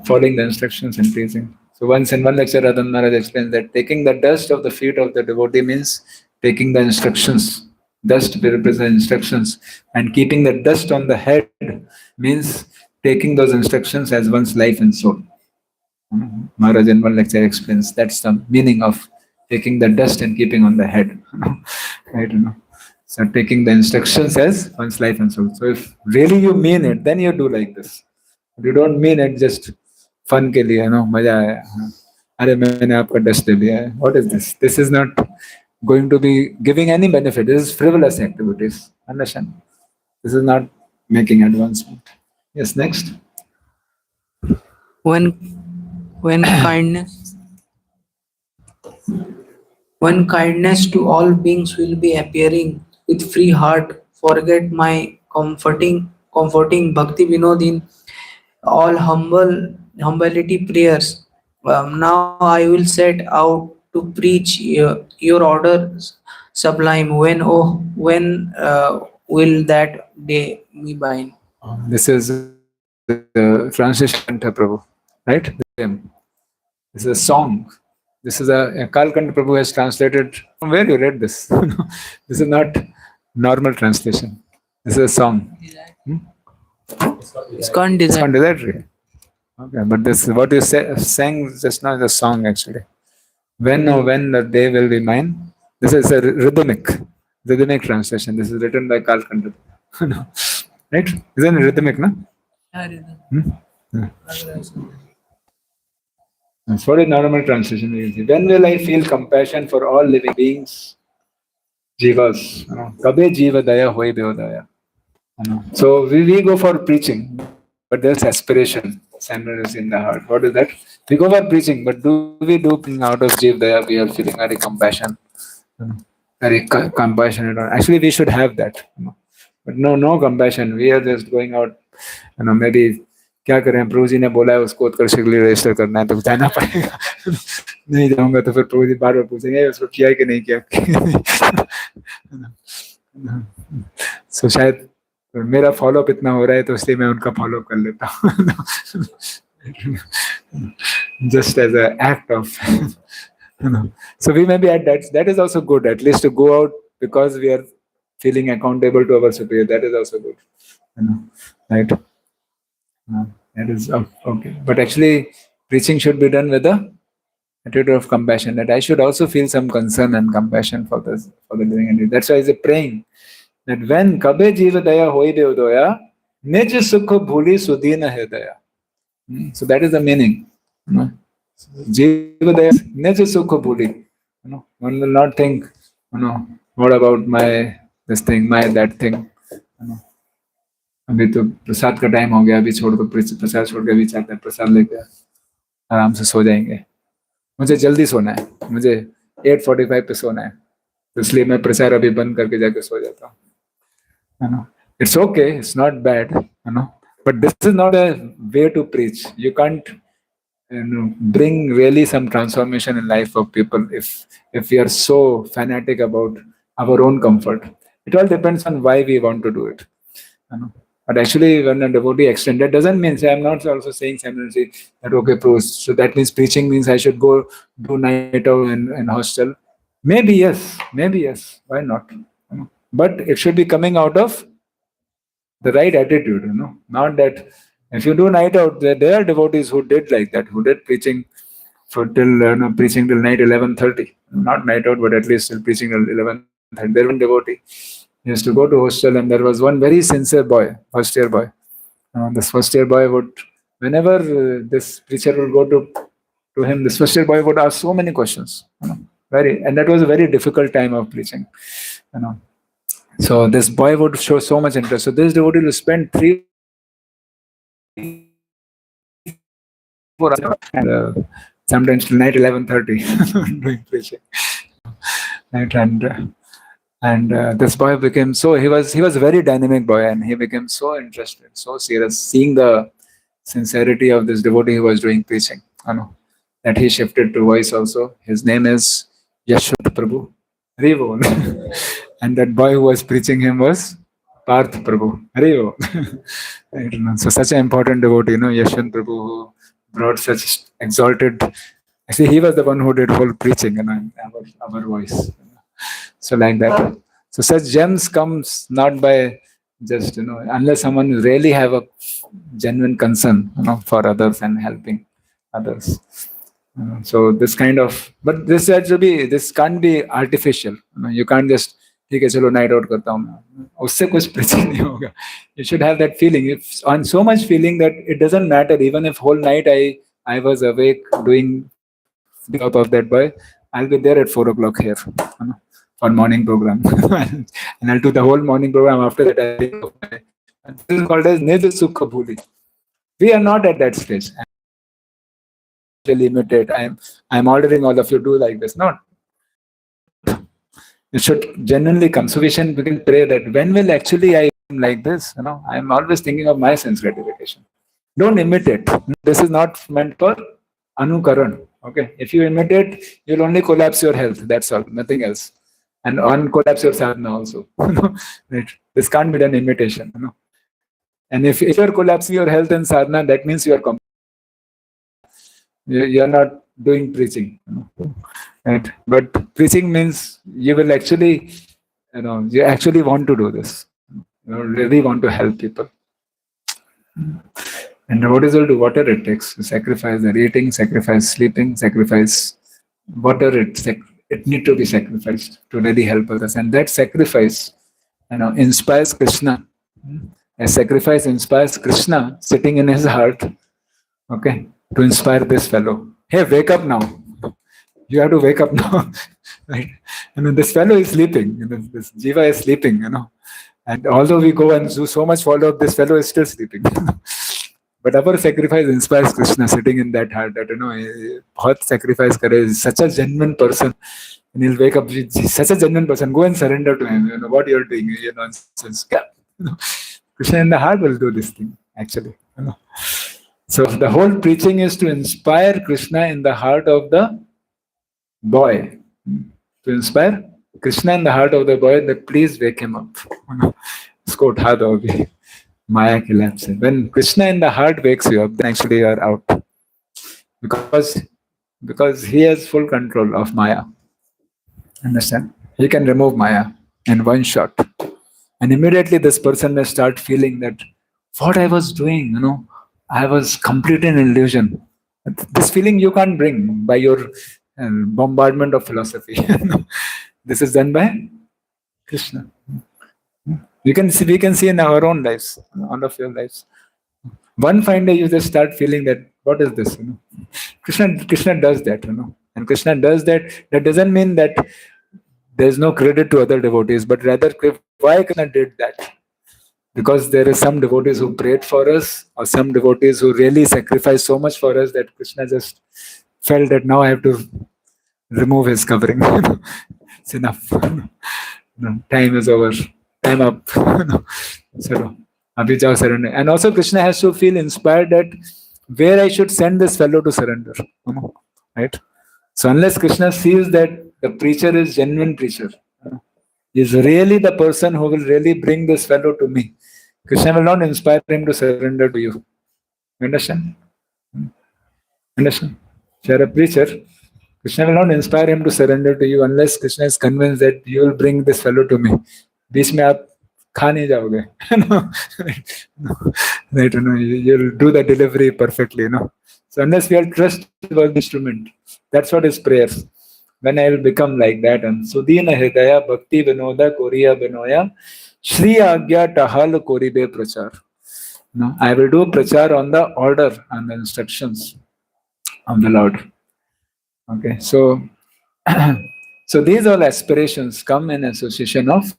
Following the instructions and pleasing. So once in one lecture, Radhan Maharaj explains that taking the dust of the feet of the devotee means taking the instructions. Dust represents instructions, and keeping the dust on the head means taking those instructions as one's life and soul. Maharaj in one lecture explains that's the meaning of taking the dust and keeping on the head. Right? So taking the instructions as one's life and soul. So if really you mean it, then you do like this. You don't mean it just fun के लिए, मजा आया, अरे मैंने आपका dust ले लिया है. What is this? This is not going to be giving any benefit. This is frivolous activities. Understand? This is not making advancement. Yes, next. when when kindness to all beings will be appearing with free heart, forget my comforting bhakti vinod in all humility prayers. Now I will set out to preach your order sublime. When will that day be mine? This is translation Prabhu, right? This is a song. This is a Kalkand Prabhu has translated. From where you read this? This is not normal translation. This is a song. It's called design. Undesirable. Okay, but this what you sang just now is a song actually. When the day will be mine. This is a rhythmic translation. This is written by Kalkand. No. Right? Isn't it rhythmic, no? That's what is normal translation. When will I feel compassion for all living beings? Jivas. Kabhe jiva daya hoy beodaya. So we go for preaching, but there's aspiration. Sadness in the heart. What is that? We go for preaching, but do we do out of jiva daya? We are feeling very compassion, very compassionate. Actually, we should have that. But no compassion. We are just going out. Maybe क्या करें, प्रभु जी ने बोला है उसको उत्कर्ष के लिए register करना है तो जाना पड़ेगा. नहीं जाऊंगा तो फिर प्रभु जी बार बार पूछेंगे उसको किया कि नहीं किया. So शायद मेरा फॉलोअप इतना हो रहा है तो इसलिए मैं उनका फॉलोअप कर लेता हूँ. Just as an act of so we may be at that is also good, at least to go out because we are feeling accountable to our superior. That is also good. Right? That is okay. But actually, preaching should be done with a attitude of compassion. That I should also feel some concern and compassion for the living entity. That's why he's praying that when kabe jiva daya hoi de udoya, nij sukh bhuli sudina hridaya. So that is the meaning. Jiva daya nij sukh bhuli. One will not think, what about my this thing, my that thing. अभी तो प्रसाद का time हो गया, अभी छोड़ दो प्रसाद, छोड़ के अभी चाहते हैं प्रसाद लेके आराम से सो जाएंगे. मुझे जल्दी सोना है, मुझे 8:45 पे सोना है, तो इसलिए मैं प्रसाद अभी बंद करके जाके सो जाता हूँ. It's okay, it's not bad, but this is not a way to preach. You can't bring really some transformation in life of people if we are so fanatic about our own comfort. It all depends on why we want to do it. But actually, when a devotee extends, that doesn't mean, I'm not also saying simultaneously that, okay, Bruce, so that means preaching means I should go do night out in hostel. Maybe yes, why not? But it should be coming out of the right attitude, not that if you do night out, there are devotees who did like that, who did preaching preaching till night 11:30, not night out, but at least still preaching till 11:30. There was one devotee. He used to go to hostel, and there was one very sincere boy, first year boy. This first year boy would, whenever this preacher would go to him, this first year boy would ask so many questions. And that was a very difficult time of preaching. So this boy would show so much interest. So this devotee will spend 3-4 hours and sometimes till night 11:30 doing preaching. Right, and this boy became he was a very dynamic boy, and he became so interested, so serious, seeing the sincerity of this devotee who was doing preaching. That he shifted to voice also. His name is Yashwant Prabhu. Haribo. And that boy who was preaching him was Parth Prabhu. Haribo. So such an important devotee, Yashwant Prabhu, who brought such exalted. Actually, he was the one who did whole preaching, in our voice. So like that. So such gems comes not by just, unless someone really have a genuine concern, for others and helping others. So this kind of, but this can't be artificial. You can't just, ठीक है चलो night out करता हूँ मैं, उससे कुछ preaching नहीं होगा. You should have that feeling. If on so much feeling that it doesn't matter, even if whole night I was awake doing the job of that boy, I'll be there at 4:00 here for morning program, and I'll do the whole morning program. After that, I think of my. This is called as Nij Sukha Bhuli. We are not at that stage. Imitate. I'm ordering all of you do like this. Not. It should genuinely come. So we can pray that when will actually I am like this? I'm always thinking of my sense gratification. Don't imitate. This is not meant for anukaran. Okay. If you imitate, you'll only collapse your health. That's all. Nothing else. And collapse your sadhana also. Right. This can't be done imitation. And if you're collapsing your health and sadhana, that means you're not doing preaching. Right? But preaching means you will actually, you actually want to do this. You really want to help people. And devotees will do whatever it takes. Sacrifice their eating, sacrifice sleeping, sacrifice whatever it need to be sacrificed to really help others. And that sacrifice, inspires Krishna. A sacrifice inspires Krishna sitting in his heart, okay, to inspire this fellow. Hey, wake up now. You have to wake up now. Right? This fellow is sleeping. This jiva is sleeping, And although we go and do so much follow-up, this fellow is still sleeping. But our sacrifice inspires Krishna sitting in that heart that, बहुत sacrifice करे, such a genuine person. And he'll wake up, such a genuine person, go and surrender to him. What you're doing, nonsense. Krishna in the heart will do this thing, actually. So the whole preaching is to inspire Krishna in the heart of the boy. To inspire Krishna in the heart of the boy that please wake him up. Isko utha do abhi. Maya ki lamp se. When Krishna in the heart wakes you up, then actually you are out. Because he has full control of Maya. Understand? He can remove Maya in one shot. And immediately this person may start feeling that what I was doing, I was completely an illusion. This feeling you can't bring by your bombardment of philosophy. This is done by Krishna. We can see in our own lives, all of your lives. One fine day you just start feeling that what is this? Krishna does that, and Krishna does that. That doesn't mean that there's no credit to other devotees, but rather why Krishna did that? Because there is some devotees who prayed for us, or some devotees who really sacrificed so much for us that Krishna just felt that now I have to remove his covering. It's enough. Time is over. Time up. So, abhi jao surrender. And also Krishna has to feel inspired that where I should send this fellow to surrender. Right? So unless Krishna sees that the preacher is genuine preacher, is really the person who will really bring this fellow to me, Krishna will not inspire him to surrender to you. Understand? Understand? If you are a preacher, Krishna will not inspire him to surrender to you unless Krishna is convinced that you will bring this fellow to me. बीच में आप खा नहीं जाओगे. Right? You'll do the delivery perfectly. So unless we are trustworthy instrument, that's what is prayers. When I will become like that, and Sudina Hridaya Bhakti Vinoda Koriya Binoya Shri Agya Tahal Koribe Prachar. I will do prachar on the order and the instructions of the Lord. Okay, so so these all aspirations come in association of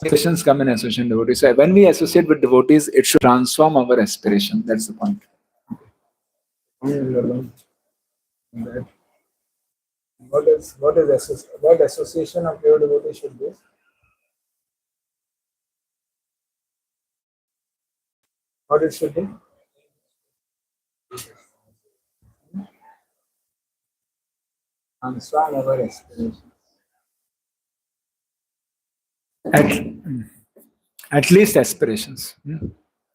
aspirations come in association with devotees. So when we associate with devotees, it should transform our aspiration. That's the point. What association of pure devotees should be? What it should be? Transform our aspiration. At least aspirations.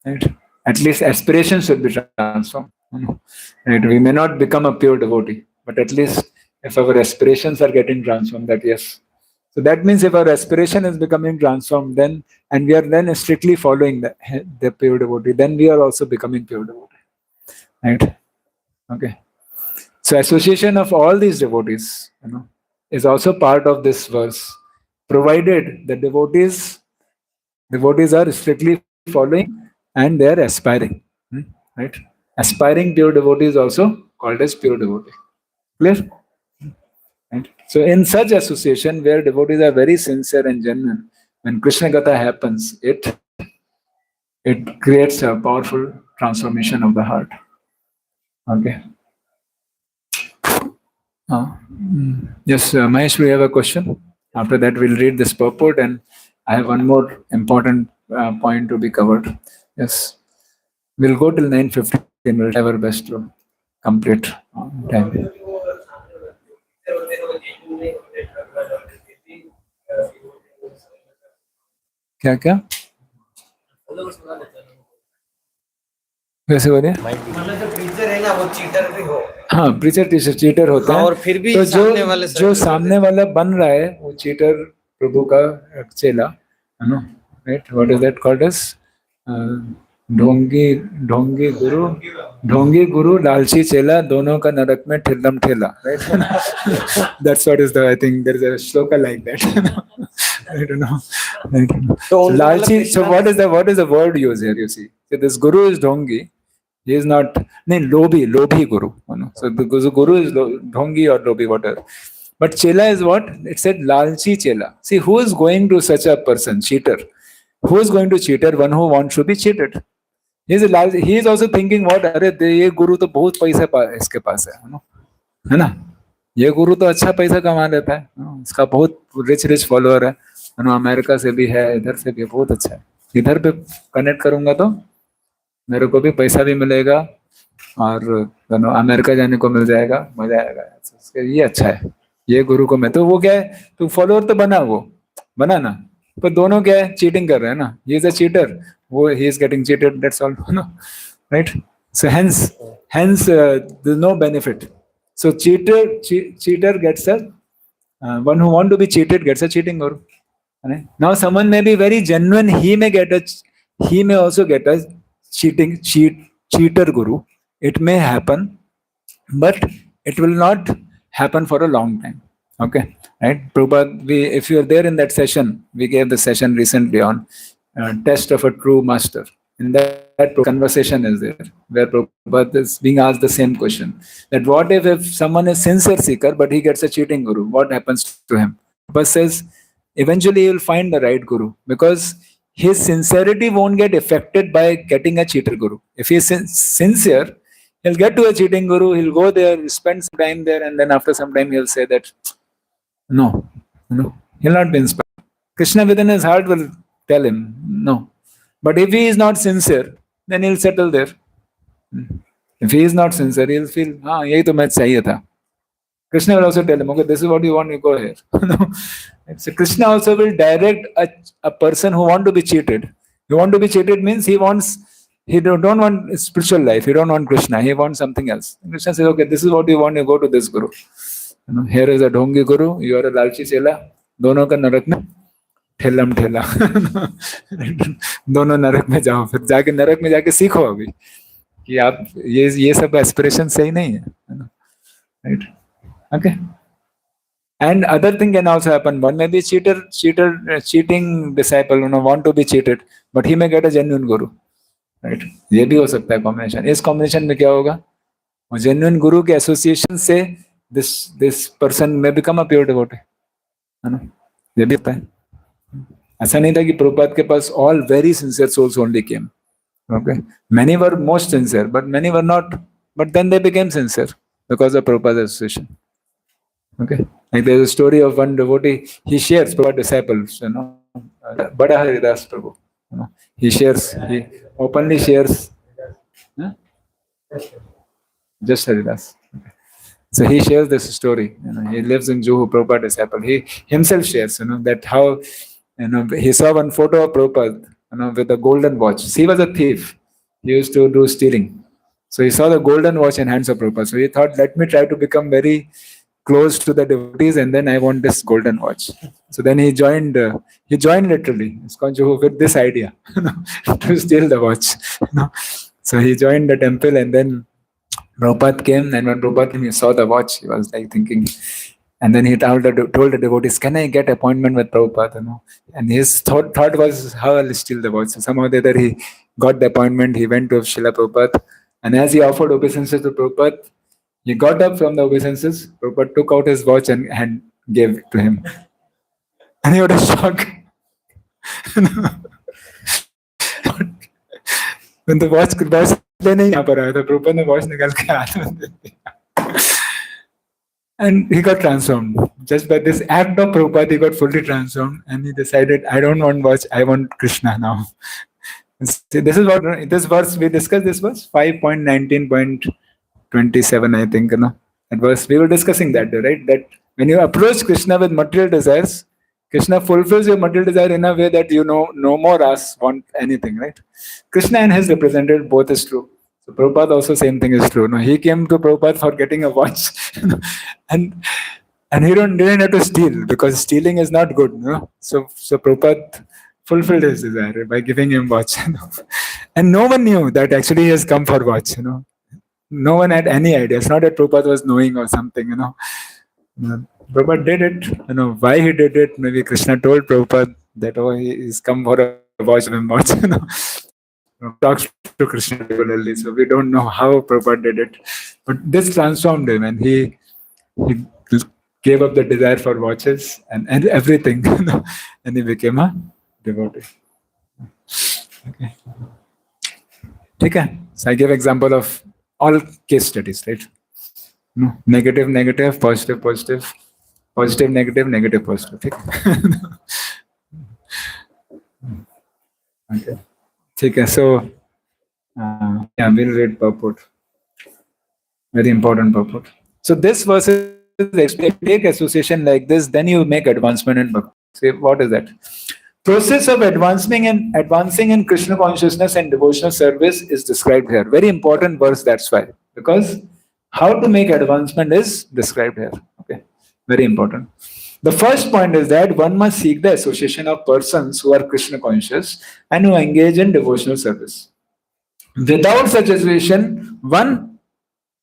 Right? At least aspirations should be transformed. Right? We may not become a pure devotee, but at least if our aspirations are getting transformed, that yes. So that means if our aspiration is becoming transformed, then and we are then strictly following the pure devotee, then we are also becoming pure devotee. Right? Okay. So association of all these devotees, is also part of this verse, provided the devotees are strictly following and they are aspiring. Right? Aspiring pure devotee is also called as pure devotee. Clear? Right? So in such association where devotees are very sincere and genuine, when Krishna Gatha happens, it creates a powerful transformation of the heart. Okay. Yes, Mahesh, we have a question. After that, we'll read this purport, and I have one more important point to be covered. Yes, we'll go till 9:15. We'll try our best to complete on time. क्या क्या वैसे बोलिए मतलब जो preacher है ना वो cheater भी हो. हाँ प्रीचर चीटर होता है और फिर भी तो सामने वाले जो सामने वाला बन रहा है वो चीटर प्रभु का चेला है ना. Right what is that called as ढोंगी गुरु लालची चेला दोनों का नरक में ठिल्लम ठेला. Right that's what is the I think there is a shloka like that. I don't know. So Lalchi. So what is the word used here? You see, so this guru is Dhongi. He is not. No, Lobhi guru. So the guru is Dhongi or Lobhi, whatever. But Chela is what? It said Lalchi Chela. See, who is going to such a person? Cheater. Who is going to cheater? One who wants to be cheated. He is also thinking what? अरे ये गुरु तो बहुत पैसा इसके पास है ना. ये गुरु तो अच्छा पैसा कमा लेता है. इसका बहुत रिच फॉलोअर है. अमेरिका से भी है, इधर से भी बहुत अच्छा है. इधर पे कनेक्ट करूंगा तो मेरे को भी पैसा भी मिलेगा और अमेरिका जाने को मिल जाएगा, मजा आएगा. ये अच्छा है. ये गुरु को मैं तो वो क्या है, तू फॉलोअर तो बना ना, पर दोनों क्या है, चीटिंग कर रहे हैं ना. ही इज अ चीटर, वो ही is getting cheated, that's all. Right. So hence there is no benefit. So cheater gets a One who want to be cheated gets a cheating guru. Right? Now someone may be very genuine, he may also get a cheater guru. It may happen, but it will not happen for a long time. Okay, right? Prabhupada, if you're there in that session, we gave the session recently on test of a true master. In that conversation is there, where Prabhupada is being asked the same question: that what if someone is sincere seeker, but he gets a cheating guru? What happens to him? Prabhupada says, eventually you'll find the right guru, because his sincerity won't get affected by getting a cheater guru. If he is sincere, he'll get to a cheating guru, he'll go there, spend some time there, and then after some time he'll say that, no, he'll not be inspired. Krishna within his heart will tell him, no. But if he is not sincere, then he'll settle there. If he is not sincere, he'll feel, yahi to main chahiye tha. Krishna will also tell him, okay, this is what you want, you go here. So Krishna also will direct a person who want to be cheated. You want to be cheated means he don't want spiritual life. He don't want Krishna. He wants something else. And Krishna says, okay, this is what you want. You go to this guru. Here is a dhongi guru. You are a lalchi chela. दोनों का नरक में ठेलम ठेला. दोनों नरक में जाओ. फिर जाके नरक में जाके सीखो अभी कि आप ये सब एस्पिरेशन सही नहीं है. Right? Okay. And other thing can also happen. One may be cheating disciple, want to be cheated, but he may get a genuine guru. Right? ये भी हो सकता है कॉम्बिनेशन. इस कॉम्बिनेशन में क्या होगा? जेन्युइन गुरु के एसोसिएशन से this person may become a pure devotee. है ना? ये भी होता है. ऐसा नहीं था कि प्रभुपाद के पास all very sincere souls only came. Okay, many were most sincere, but many were not. But then they became sincere because of Prabhupada's association. Okay, like there's a story of one devotee. He shares Prabhupada disciples. Bada Haridas Prabhu. He openly shares. Huh? Just Haridas. Okay. So he shares this story. He lives in Juhu, Prabhupada disciple. He himself shares, that how, he saw one photo of Prabhupada, with a golden watch. He was a thief. He used to do stealing. So he saw the golden watch in hands of Prabhupada. So he thought, let me try to become very close to the devotees, and then I want this golden watch. So then he joined literally, with this idea, to steal the watch. So he joined the temple, and then Prabhupada came, and when Prabhupada came, he saw the watch. He was like thinking, and then he told the devotees, can I get appointment with Prabhupada? And his thought was, how I'll steal the watch. So somehow or the other, he got the appointment. He went to Srila Prabhupada, and as he offered obeisances to Prabhupada, he got up from the obeisances. Prabhupada took out his watch and gave it to him. And he was shocked. When the watch लेने ही यहाँ पर आया था, प्रभुपाद ने watch निकाल के हाथ में दे दिया. And he got transformed. Just by this act of Prabhupada, he got fully transformed, and he decided, I don't want watch, I want Krishna now. This is what this verse we discussed. This was 5.19.27, I think. That verse we were discussing that day, right? That when you approach Krishna with material desires, Krishna fulfills your material desire in a way that no more us want anything, right? Krishna and his representative both is true. So Prabhupada also same thing is true. He came to Prabhupada for getting a watch, and he didn't have to steal, because stealing is not good. So Prabhupada fulfilled his desire by giving him watch. And no one knew that actually he has come for watch. No one had any idea. It's not that Prabhupada was knowing or something. Prabhupada did it. Why he did it? Maybe Krishna told Prabhupada that he's come for a watch of him. Watch. Talks to Krishna regularly, so we don't know how Prabhupada did it. But this transformed him, and he gave up the desire for watches and everything, and he became a devotee. Okay. So I give example of all case studies, right? Negative, negative, positive, positive, positive, negative, negative, positive. Okay. Okay. So we'll read purport. Very important purport. So this verse is explained. Take association like this, then you make advancement in bhakti. Say, what is that? Process of advancing in Krishna consciousness and devotional service is described here. Very important verse, that's why. Because how to make advancement is described here. Okay, very important. The first point is that one must seek the association of persons who are Krishna conscious and who engage in devotional service. Without such association, one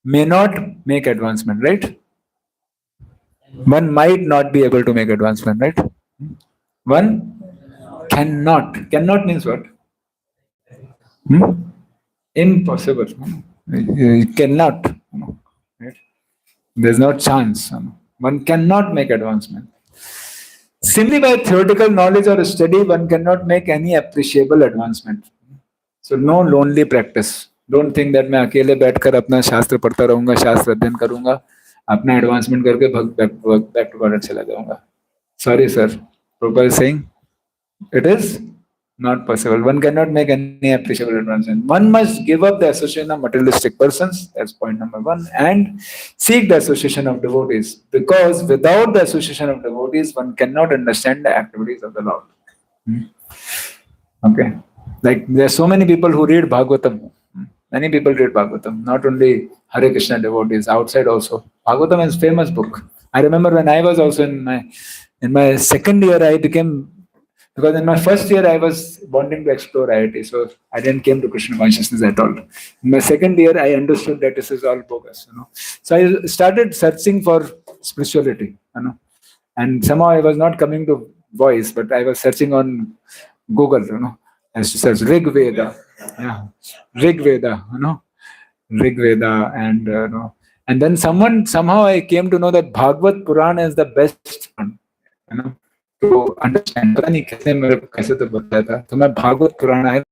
may not make advancement, right? One might not be able to make advancement, right? One cannot. Cannot means what? Hmm? Impossible. You cannot. Right? There's no chance. One cannot make advancement. Simply by theoretical knowledge or study, one cannot make any appreciable advancement. So no lonely practice. Don't think that मैं अकेले बैठकर अपना शास्त्र पढ़ता रहूंगा, शास्त्र अध्ययन करूंगा, अपना एडवांसमेंट करके बैक टू गॉड चला जाऊंगा. Sorry, sir. Prabhupada is saying it is not possible. One cannot make any appreciable advancement. One must give up the association of materialistic persons. That's point number one. And seek the association of devotees. Because without the association of devotees, one cannot understand the activities of the Lord. Okay. Like there are so many people who read Bhagavatam. Many people read Bhagavatam. Not only Hare Krishna devotees, outside also. Bhagavatam is a famous book. I remember when I was also in my second year, I became, because in my first year I was wanting to explore IIT, so I didn't came to Krishna consciousness at all. In my second year, I understood that this is all bogus, So I started searching for spirituality, and somehow I was not coming to voice, but I was searching on Google, I used to search Rig Veda, Rig Veda, Rig Veda, and then somehow I came to know that Bhagavad Purana is the best one, to understand. पता नहीं कैसे मेरे को कैसे तो बताया था. तो मैं भागवत पुराण है,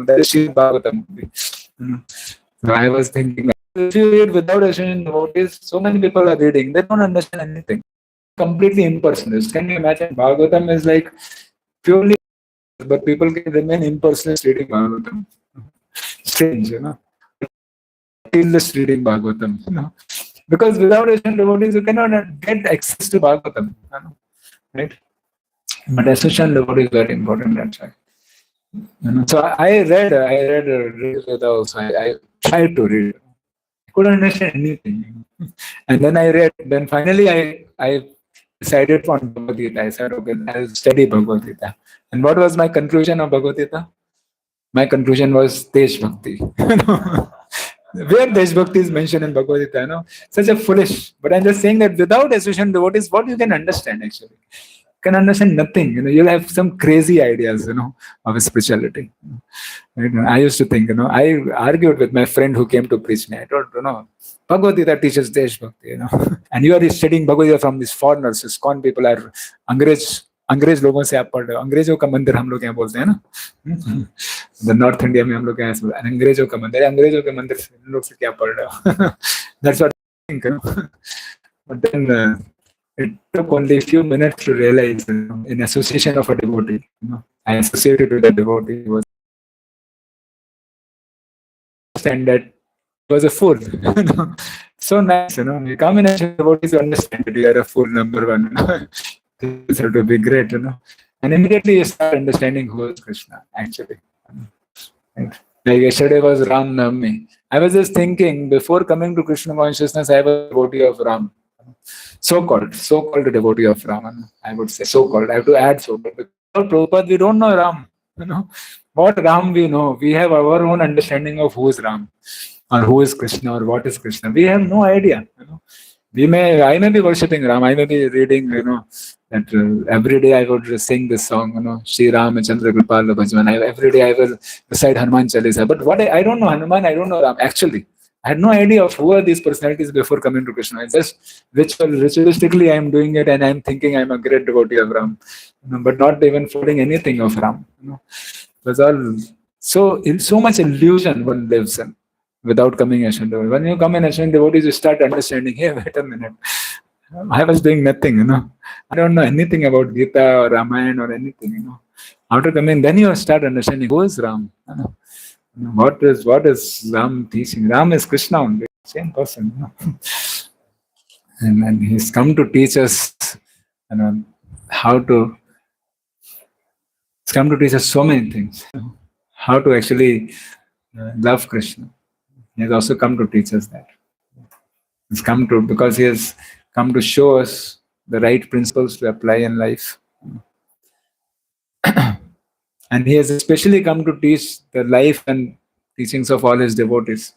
that is Srimad Bhagavatam. So I was thinking, if you read without association devotees, so many people are reading, they don't understand anything. Completely impersonalist. Can you imagine? Bhagavatam is like purely, but people can remain impersonalist reading Bhagavatam. Strange, Materialist reading Bhagavatam, Because without association devotees, you cannot get access to Bhagavatam, right? But association devotees is very important. That's why. So I read Rig Veda also. I tried to read. I couldn't understand anything. And then I read. Then finally, I decided on Bhagavad Gita. I said, okay, I'll study Bhagavad Gita. And what was my conclusion of Bhagavad Gita? My conclusion was Desh Bhakti. Where Deshbhakti is mentioned in Bhagavad Gita, such a foolish. But I'm just saying that without association devotees, what you can understand actually? You can understand nothing. You'll have some crazy ideas, of spirituality. I used to think, I argued with my friend who came to preach me. I told, Bhagavad Gita teaches Deshbhakti, and you are studying Bhagavad Gita from these foreigners, ISKCON people are अंग्रेज लोगों से आप पढ़ रहे हो. अंग्रेजों का मंदिर हम लोग यहाँ बोलते हैं ना, नॉर्थ इंडिया में हम लोग यहाँ अंग्रेजों का मंदिर. अंग्रेजों के मंदिर से लोग से क्या पढ़ रहे हो? That's what I think. But then it took only a few minutes to realize, in association of a devotee, I associated with a devotee, was understand that he was a fool. So nice, you come in a devotees, you understand that you are a fool, number one. This have to be great, and immediately you start understanding who is Krishna actually. Right? Like yesterday was Ram Navami. I was just thinking, before coming to Krishna consciousness, I was a devotee of Ram. So-called devotee of Ram. I would say so-called. I have to add so-called. Because Prabhupada, we don't know Ram. What Ram we know? We have our own understanding of who is Ram, or who is Krishna, or what is Krishna. We have no idea. I may be worshipping Ram. I may be reading, that every day I would sing this song, Shri Ramachandra Kripal Bhajman. Every day I will recite Hanuman Chalisa. But what I don't know Hanuman, I don't know Ram. Actually, I had no idea of who are these personalities before coming to Krishna. It's just ritualistically I am doing it, and I am thinking I am a great devotee of Ram, but not even following anything of Ram. It was all so much illusion one lives in without coming Ashwin devotee. When you come in Ashwin devotees, you start understanding, hey, wait a minute. I was doing nothing, I don't know anything about Gita or Ramayana or anything, After coming, then you start understanding who is Ram. What is Ram teaching? Ram is Krishna only, same person. And he's come to teach us, how to. He's come to teach us so many things. How to actually love Krishna. He has also come to teach us that. He's come to, because he has come to show us the right principles to apply in life. And he has especially come to teach the life and teachings of all his devotees.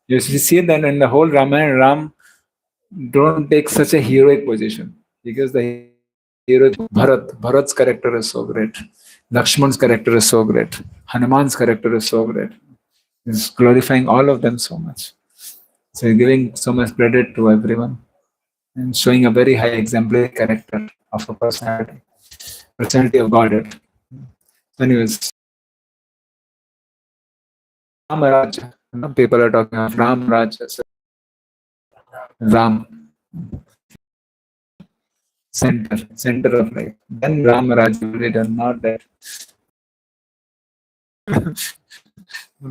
You see that in the whole Ramayana, Ram don't take such a heroic position. Because the heroic Bharat's character is so great. Lakshman's character is so great. Hanuman's character is so great. He's glorifying all of them so much. So he's giving so much credit to everyone and showing a very high exemplary character of a personality of Godhead. So anyways, Ram Raja. People are talking of Ram Raja. Ram, center of life. Then Ram Raja will be done, not that.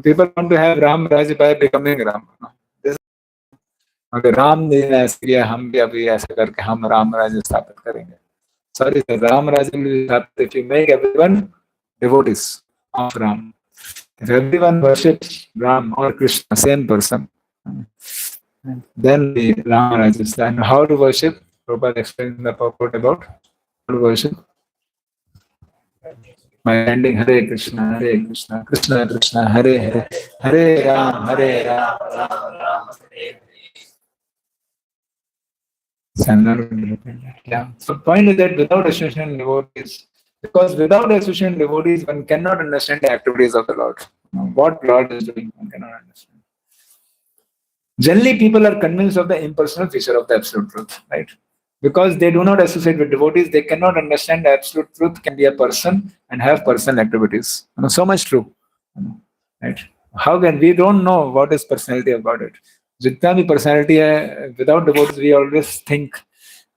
People want to have Ram Raja by becoming Ram. This, अगर राम ने ऐसे किया, हम भी अभी ऐसे करके हम राम राज्य स्थापित करेंगे. Sorry, sir, Ram राज्य will be स्थापित if you make everyone devotees of Ram. If everyone worships Ram or Krishna, same person, then the Ram Rajas. And how to worship? Prabhupada explained in the purport about how to worship. By chanting Hare Krishna, Krishna Krishna, Hare Hare, Hare Ram, Ram Ram, Hare. Yeah. So the point is that without association devotees, because without association devotees, one cannot understand the activities of the Lord. What Lord is doing, one cannot understand. Generally, people are convinced of the impersonal feature of the absolute truth, right? Because they do not associate with devotees, they cannot understand the absolute truth can be a person and have personal activities. So much true, right? How can we don't know what is personality about it? Jitna bhi personality hai, without devotees, we always think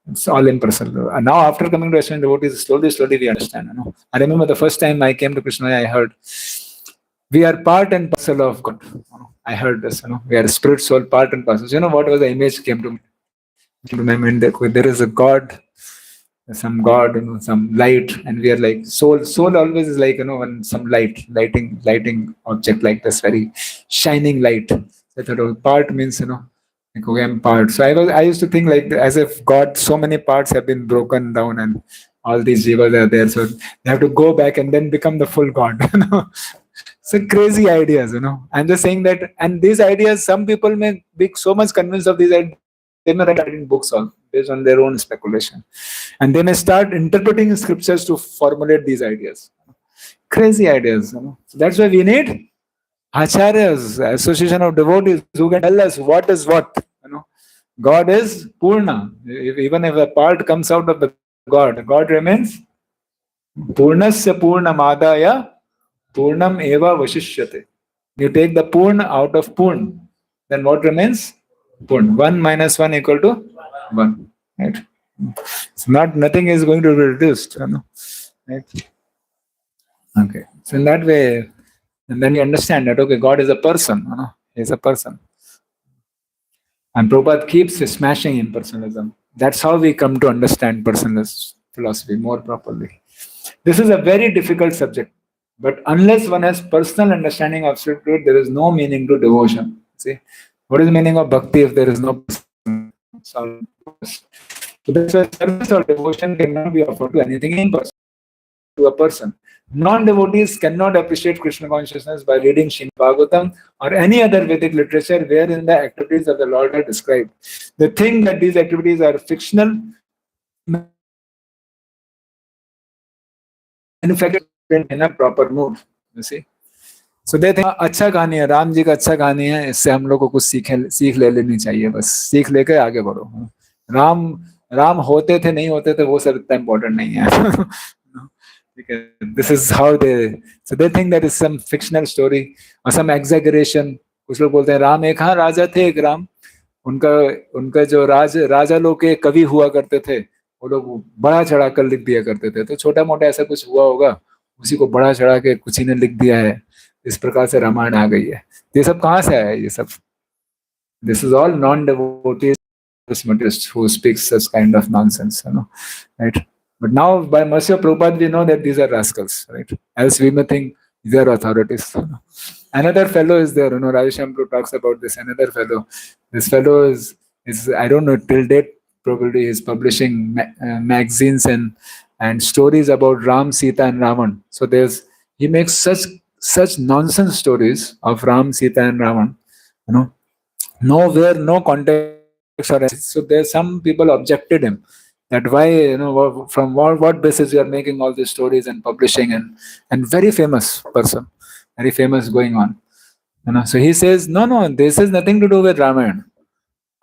it's all impersonal. And now, after coming to Ashwin devotees, slowly we understand. I remember the first time I came to Krishna, I heard we are part and parcel of God. I heard this. We are spirit, soul, part and parcel. So, what was the image came to my mind? There is a God, some God, some light, and we are like soul. Soul always is like when some lighting object like this, very shining light. So I thought, part means like okay, I'm part. So I used to think like as if God, so many parts have been broken down, and all these jivas are there. So they have to go back and then become the full God. So crazy ideas. I'm just saying that, and these ideas, some people may be so much convinced of these ideas. They may write in books on based on their own speculation, and they may start interpreting scriptures to formulate these ideas. Crazy ideas. So that's why we need acharyas, association of devotees, who can tell us what is what. God is Purna. Even if a part comes out of the God remains Purnasya Purnamadaya Purnam eva vashishyate. You take the Purna out of Purn, then what remains? Purn. 1 minus 1 equal to 1. Right? It's nothing is going to be reduced. Right? Okay. So in that way, and then you understand that okay, God is a person. He is a person. And Prabhupada keeps smashing impersonalism. That's how we come to understand personalist philosophy more properly. This is a very difficult subject. But unless one has personal understanding of absolute truth, there is no meaning to devotion. See, what is the meaning of bhakti if there is no person? So that's why service or devotion cannot be offered to anything impersonal, to a person. Non-devotees cannot appreciate Krishna consciousness by reading Srimad Bhagavatam or any other Vedic literature wherein the activities of the Lord are described. They think that these activities are fictional, manufactured in a proper mood. You see? So they think अच्छा कहानी है, राम जी का अच्छा कहानी है, इससे हम लोग को कुछ सीख ले लेनी चाहिए, बस सीख लेके आगे बढ़ो. राम होते थे नहीं होते थे वो सब इतना इम्पोर्टेंट नहीं है. This is how they think that is some fictional story or some exaggeration. कुछ लोग बोलते हैं राम एक राजा थे, एक राम, उनका जो राजा लोग के कवि हुआ करते थे, वो लोग बड़ा चढ़ा कर लिख दिया करते थे. तो छोटा मोटा ऐसा कुछ हुआ होगा, उसी को बड़ा चढ़ा के कुछ ही ने लिख दिया है. इस प्रकार से रामायण आ गई है. ये सब कहाँ से आया है? ये सब this is all non-devotees who speaks such kind of nonsense, right? But now by mercy of Prabhupada we know that these are rascals, right? Else we may think they are authorities. Another fellow is there, Ravi Shankar talks about this. Another fellow, this fellow is I don't know, till date, probably he's publishing magazines and stories about Ram, Sita, and Ravan. So he makes such nonsense stories of Ram, Sita, and Ravan. You know, nowhere, no context or anything. So there's some people objected him that why, from what basis you are making all these stories and publishing, and very famous person, very famous going on. So he says, no, this has nothing to do with Ramayana.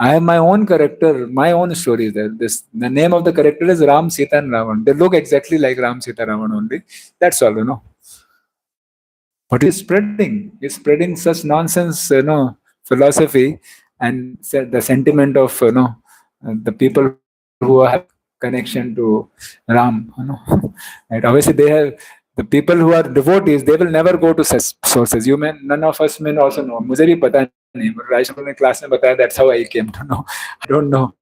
I have my own character, my own stories there. The name of the character is Ram, Sita, and Ravan. They look exactly like Ram, Sita, Ravan only. That's all. But he's spreading such nonsense, philosophy, and the sentiment of the people who have connection to Ram. Right? Obviously, they have the people who are devotees. They will never go to such sources. None of us may also know. मुझे भी पता नहीं. but Rajesh ने class में बताया. That's how I came to know. I don't know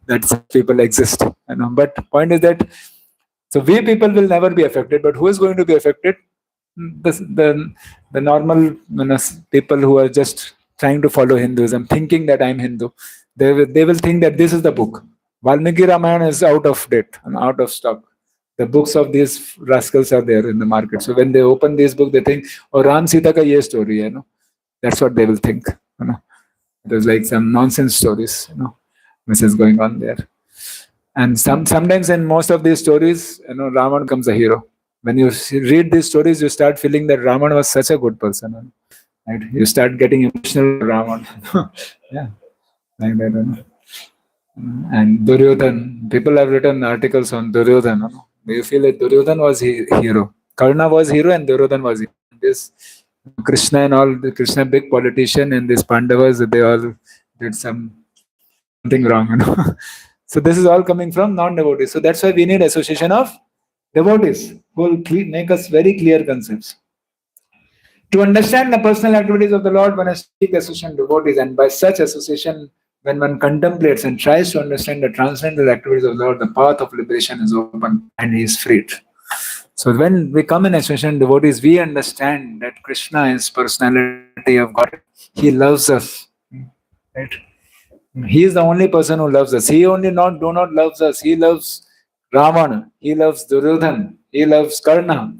that such people exist. But point is that so we people will never be affected. But who is going to be affected? The normal people who are just trying to follow Hinduism, thinking that I'm Hindu. They will think that this is the book. Valmiki Ramayana is out of date and out of stock. The books of these rascals are there in the market. So when they open this book, they think, oh, Ram Sita ka ye story, That's what they will think. There's like some nonsense stories, which is going on there. And sometimes in most of these stories, Ravan becomes a hero. When you read these stories, you start feeling that Ravan was such a good person. Right? You start getting emotional with Ravan. Yeah, like that. And Duryodhan, people have written articles on Duryodhan. Do you feel that Duryodhan was hero? Karna was hero and Duryodhan was hero. This Krishna and all, the Krishna big politician and these Pandavas, they all did something wrong. So this is all coming from non-devotees. So that's why we need association of devotees who will make us very clear concepts. To understand the personal activities of the Lord, one has to seek association devotees, and by such association, when one contemplates and tries to understand the transcendental activities of the Lord, the path of liberation is open and he is freed. So when we come in association devotees, we understand that Krishna is personality of God. He loves us. Right? He is the only person who loves us. He only do not loves us. He loves Ravana. He loves Duryodhan. He loves Karna.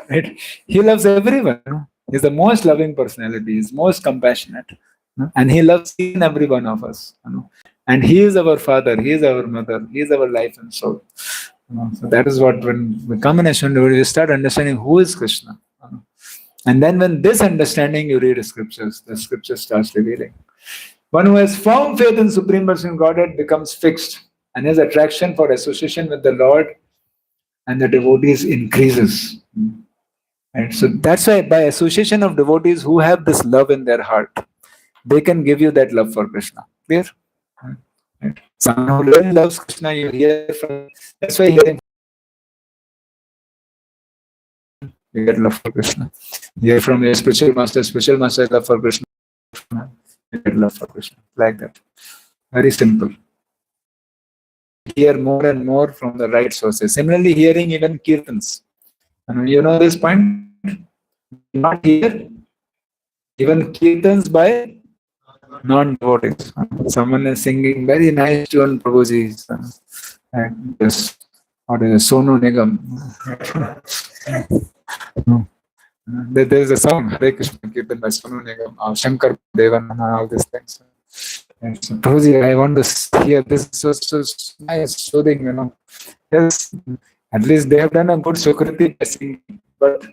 Right? He loves everyone. He's the most loving personality. He's most compassionate. And he loves each and every one of us. And he is our father. He is our mother. He is our life and soul. So that is what, when we come in Ashwin, we start understanding who is Krishna. And then when this understanding, you read the scriptures starts revealing. One who has firm faith in Supreme Person Godhead becomes fixed, and his attraction for association with the Lord and the devotees increases. Right? So that's why by association of devotees who have this love in their heart, they can give you that love for Krishna. Clear? Right? Someone who really loves Krishna, you hear from, that's why hearing you get love for Krishna. You hear from your spiritual master love for Krishna. You get love for Krishna. Like that. Very simple. Hear more and more from the right sources. Similarly, hearing even kirtans. You know this point? Not hear even kirtans by non-devotees. Someone is singing very nice tune, Prabhuji. And yes, what is it? Sonu Nigam. There is a song, Hare Krishna Kirtan by Sonu Nigam, Shankar Devan, and all these things. And so, Prabhuji, I want to hear this. So nice, soothing, Yes, at least they have done a good Sukriti by singing. But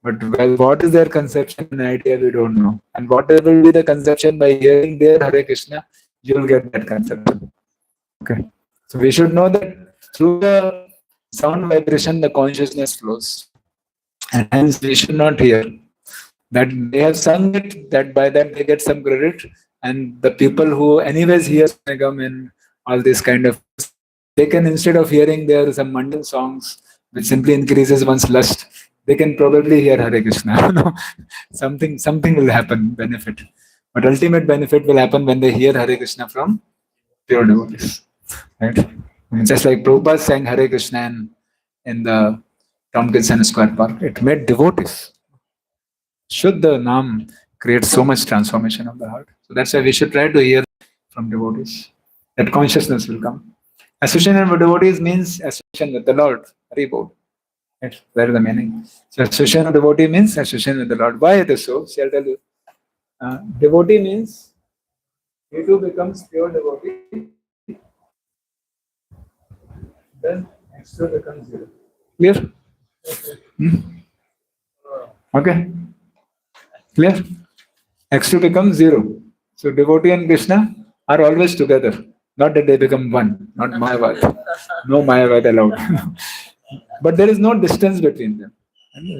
well, what is their conception and idea, we don't know. And whatever will be the conception by hearing their Hare Krishna, you will get that conception. Okay. So we should know that through the sound vibration, the consciousness flows. And hence we should not hear. That they have sung it, that by that they get some credit. And the people who anyways hear Nigam and all this kind of, they can, instead of hearing there some mundane songs, which simply increases one's lust, they can probably hear Hare Krishna. Something will happen, benefit. But ultimate benefit will happen when they hear Hare Krishna from pure devotees. Right? Just like Prabhupada sang Hare Krishna in the Tompkinson Square Park, it made devotees. Shuddha Nam creates so much transformation of the heart. So that's why we should try to hear from devotees. That consciousness will come. Association with devotees means association with the Lord. Reboot. Right? That is the meaning. So association with devotee means association with the Lord. Why it is so? See, I'll tell you. Devotee means he too becomes pure devotee, then X2 becomes zero. Clear? Hmm? Okay. Clear? X2 becomes zero. So devotee and Krishna are always together. Not that they become one. Not Mayavad. No Mayavad allowed. But there is no distance between them.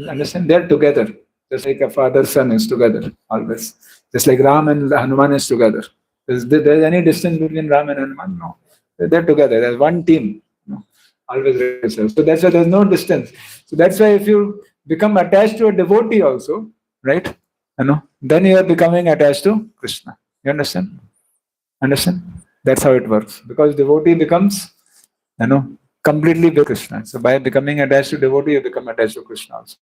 Understand? They are together. Just like a father son is together always. Just like Ram and Hanuman is together. Is there any distance between Ram and Hanuman? No. They're together. They're one team. No. Always yourself. So that's why there's no distance. So that's why if you become attached to a devotee also, right? Then you are becoming attached to Krishna. You understand? Understand? That's how it works. Because devotee becomes, completely with Krishna. So by becoming attached to devotee, you become attached to Krishna also.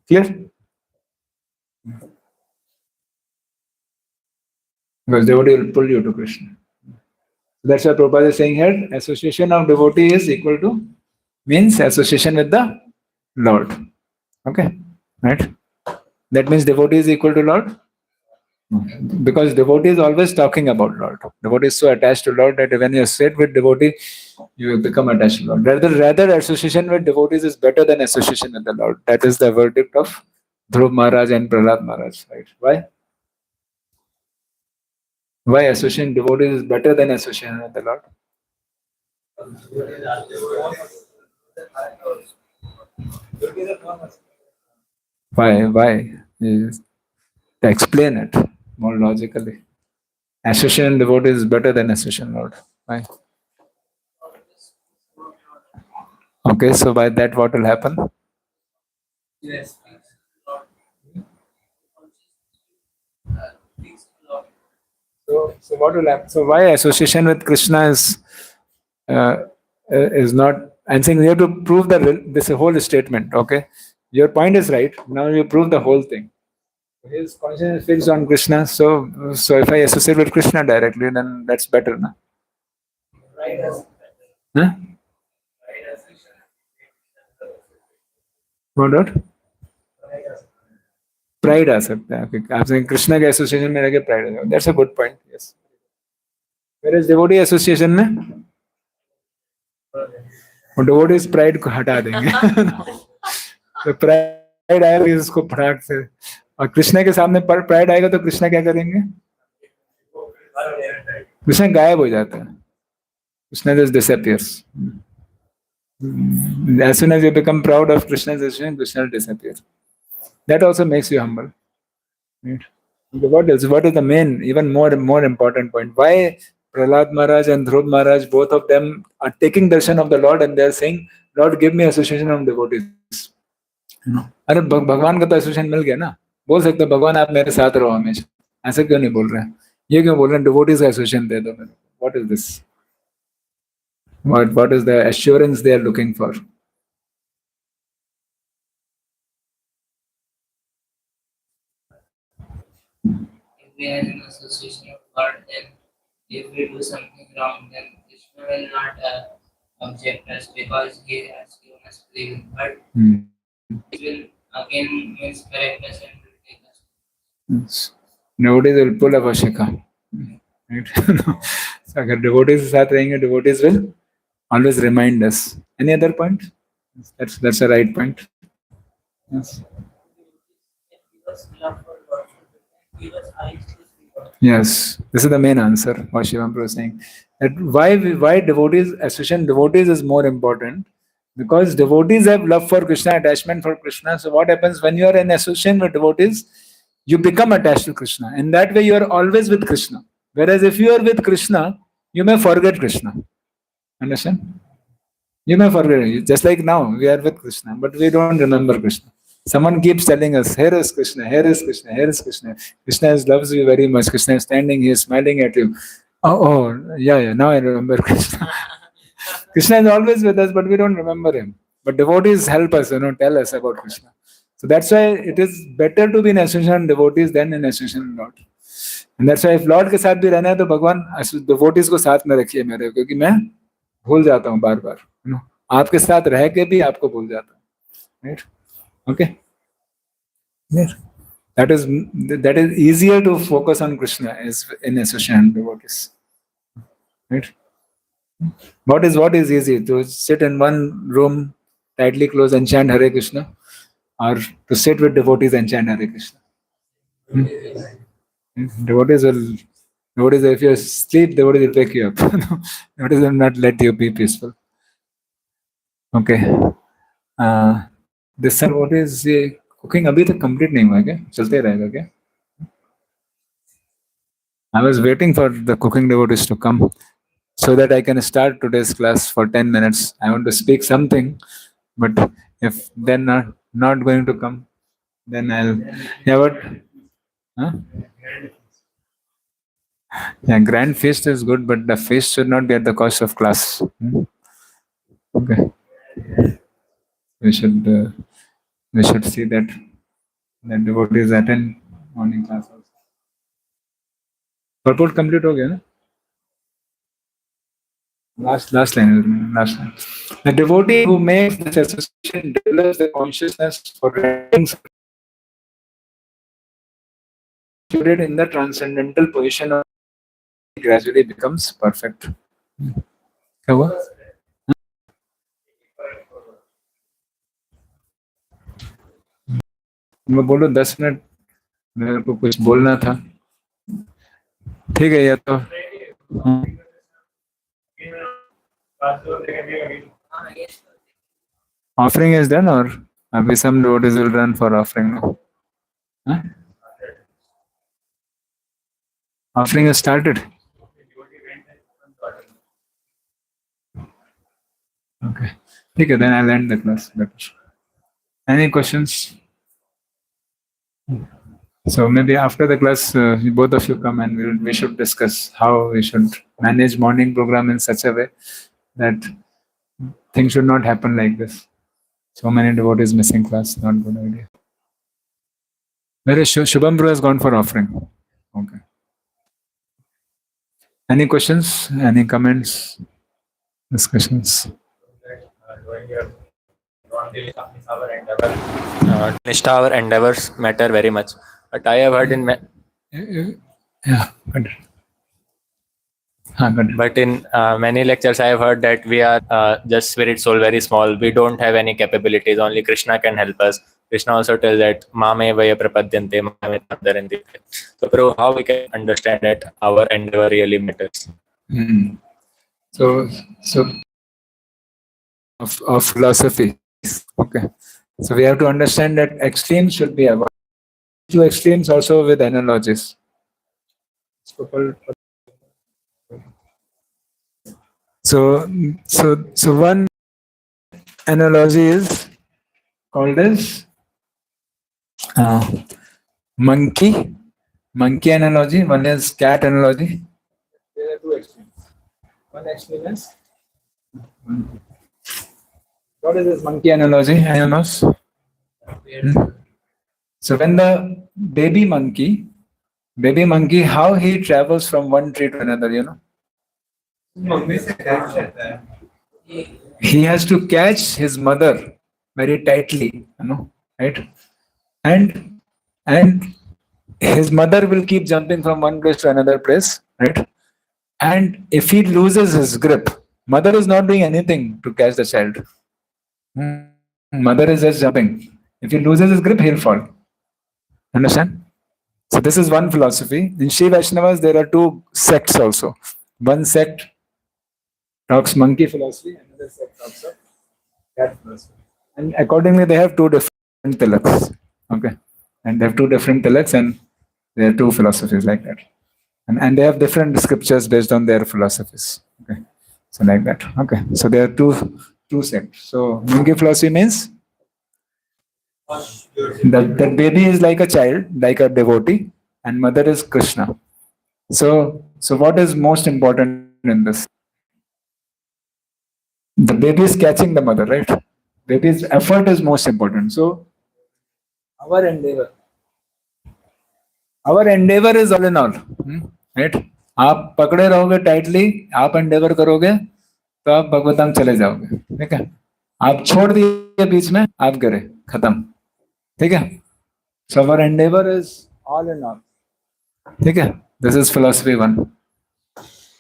Clear? Because devotee will pull you to Krishna. That's why Prabhupada is saying here, association of devotee is equal to, means association with the Lord. Okay? Right? That means devotee is equal to Lord? Because devotee is always talking about Lord. Devotee is so attached to Lord that when you sit with devotee, you will become attached to Lord. Rather, association with devotees is better than association with the Lord. That is the verdict of Dhruv Maharaj and Prahlad Maharaj. Right? Why? Why association devotees is better than association with the Lord? Why? Why? Yes. To explain it more logically. Association devotee is better than association Lord. Why? Okay, so by that what will happen? So what will happen? So why association with Krishna is not? I'm saying you have to prove this whole statement. Okay, your point is right. Now you prove the whole thing. His consciousness is fixed on Krishna. So if I associate with Krishna directly, then that's better, na? Huh? What? Pride आ सकता है. Okay. आप saying Krishna के association में रह के pride आ जाएगा. That's a good point. Yes. Whereas devotee association में devotees pride को हटा देंगे. तो pride आएगा इसको फटाक से. और कृष्णा के सामने pride आएगा तो कृष्णा क्या करेंगे? कृष्णा गायब हो जाता है. Krishna just disappears. As soon as you become proud of Krishna's association, Krishna will disappear. That also makes you humble. Right? What is the main, even more important point? Why Prahlad Maharaj and Dhruv Maharaj, both of them are taking darshan of the Lord and they are saying, Lord, give me association of devotees. अरे भगवान का तो association मिल गया ना. बोल सकते हैं भगवान आप मेरे साथ रहो हमेशा. ऐसा क्यों नहीं बोल रहे हैं? ये क्यों बोल रहे हैं डिवोटीज का एसोसिएशन दे दो मेरे को? What is this? What is the assurance they are looking for? If we are in association of God, then if we do something wrong, then Krishna will not object us because he has given us free will. But he will again miscorrect us and will take us. Yes. Devotees will pull up a shikha. Right? So अगर devotees के साथ रहेंगे, devotees will always remind us. Any other point? That's a right point. Yes. Yes, this is the main answer. What Shivam was saying. That why devotees association devotees is more important because devotees have love for Krishna, attachment for Krishna. So what happens when you are in association with devotees? You become attached to Krishna. In that way, you are always with Krishna. Whereas if you are with Krishna, you may forget Krishna. Understand? You may forget it. Just like now, we are with Krishna, but we don't remember Krishna. Someone keeps telling us, here is Krishna, here is Krishna, here is Krishna. Krishna loves you very much. Krishna is standing here smiling at you. Yeah, now I remember Krishna. Krishna is always with us, but we don't remember him. But devotees help us, tell us about Krishna. So that's why it is better to be in association with devotees than in association with Lord. And that's why if Lord के साथ भी रहना है तो भगवान devotees को साथ में रखिए मेरे, क्योंकि मैं भूल जाता हूँ बार बार, यू नो, आपके साथ रह के भी आपको भूल जाता हूँ, right? Okay, that is easier to focus on Krishna is in association devotees, right? What is easy, to sit in one room tightly closed and chant Hare Krishna, or to sit with devotees and chant Hare Krishna? Devotees if you sleep, devotees will wake you up. Devotees will not let you be peaceful. Okay. This sir, what is cooking अभी तक complete नहीं हुआ क्या? चलते रहेगा क्या? I was waiting for the cooking devotees to come so that I can start today's class for 10 minutes. I want to speak something, but if they're not going to come, then I'll. Yeah, what? Huh? Yeah, grand feast is good, but the feast should not be at the cost of class. Okay. We should see that devotees attend morning class also. Purport complete हो गया ना? Last line. The devotee who makes this association develops the consciousness for being situated in the transcendental position of gradually becomes perfect. क्या हुआ? मैं बोलो 10 minute मेरे को कुछ बोलना था, ठीक है? या तो offering is done, or maybe some devotees will run for offering. No? Huh? Offering has started. Okay. Okay, then I'll end the class. Better. Any questions? So maybe after the class, both of you come and we should discuss how we should manage morning program in such a way that things should not happen like this. So many devotees missing class, not good idea. Where is Shubham Bro has gone for offering. Okay. Any questions? Any comments? Discussions? Nishtha, our endeavors matter very much. But I have heard Yeah, good. Good. But in many lectures, I have heard that we are just spirit soul, very small. We don't have any capabilities. Only Krishna can help us. Krishna also tells that Mame Vaya Prapadyante Mame Tandarante. So, bro, how we can understand that our endeavor really matters? So of philosophy. Okay. So we have to understand that extremes should be avoided. Two extremes also with analogies. So one analogy is called as monkey analogy. One is cat analogy. There are two extremes. One extreme is what is this monkey analogy? Anyone knows? So when the baby monkey, how he travels from one tree to another, you know? He has to catch his mother very tightly, you know, right? And his mother will keep jumping from one place to another place, right? And if he loses his grip, mother is not doing anything to catch the child. Mother is just jumping. If he loses his grip, he'll fall. Understand? So this is one philosophy. In Shiva Vaishnavas, there are two sects also. One sect talks monkey philosophy, another sect talks of cat philosophy. And accordingly, they have two different tilaks. Okay. And they have two different tilaks, and there are two philosophies like that. And they have different scriptures based on their philosophies. Okay. So like that. Okay. So there are two sects. So monkey philosophy means that baby is like a child, like a devotee, and mother is Krishna. So what is most important in this? The baby is catching the mother, right? Baby's effort is most important. So our endeavor our endeavor is all in all. Right? आप पकड़े रहोगे tightly, आप Endeavour करोगे तो आप भगवताम चले जाओगे. ठीक है. आप छोड़ दिए बीच में, आप गिरे, खत्म. ठीक है. So our endeavor is all in all. ठीक है. This is philosophy one.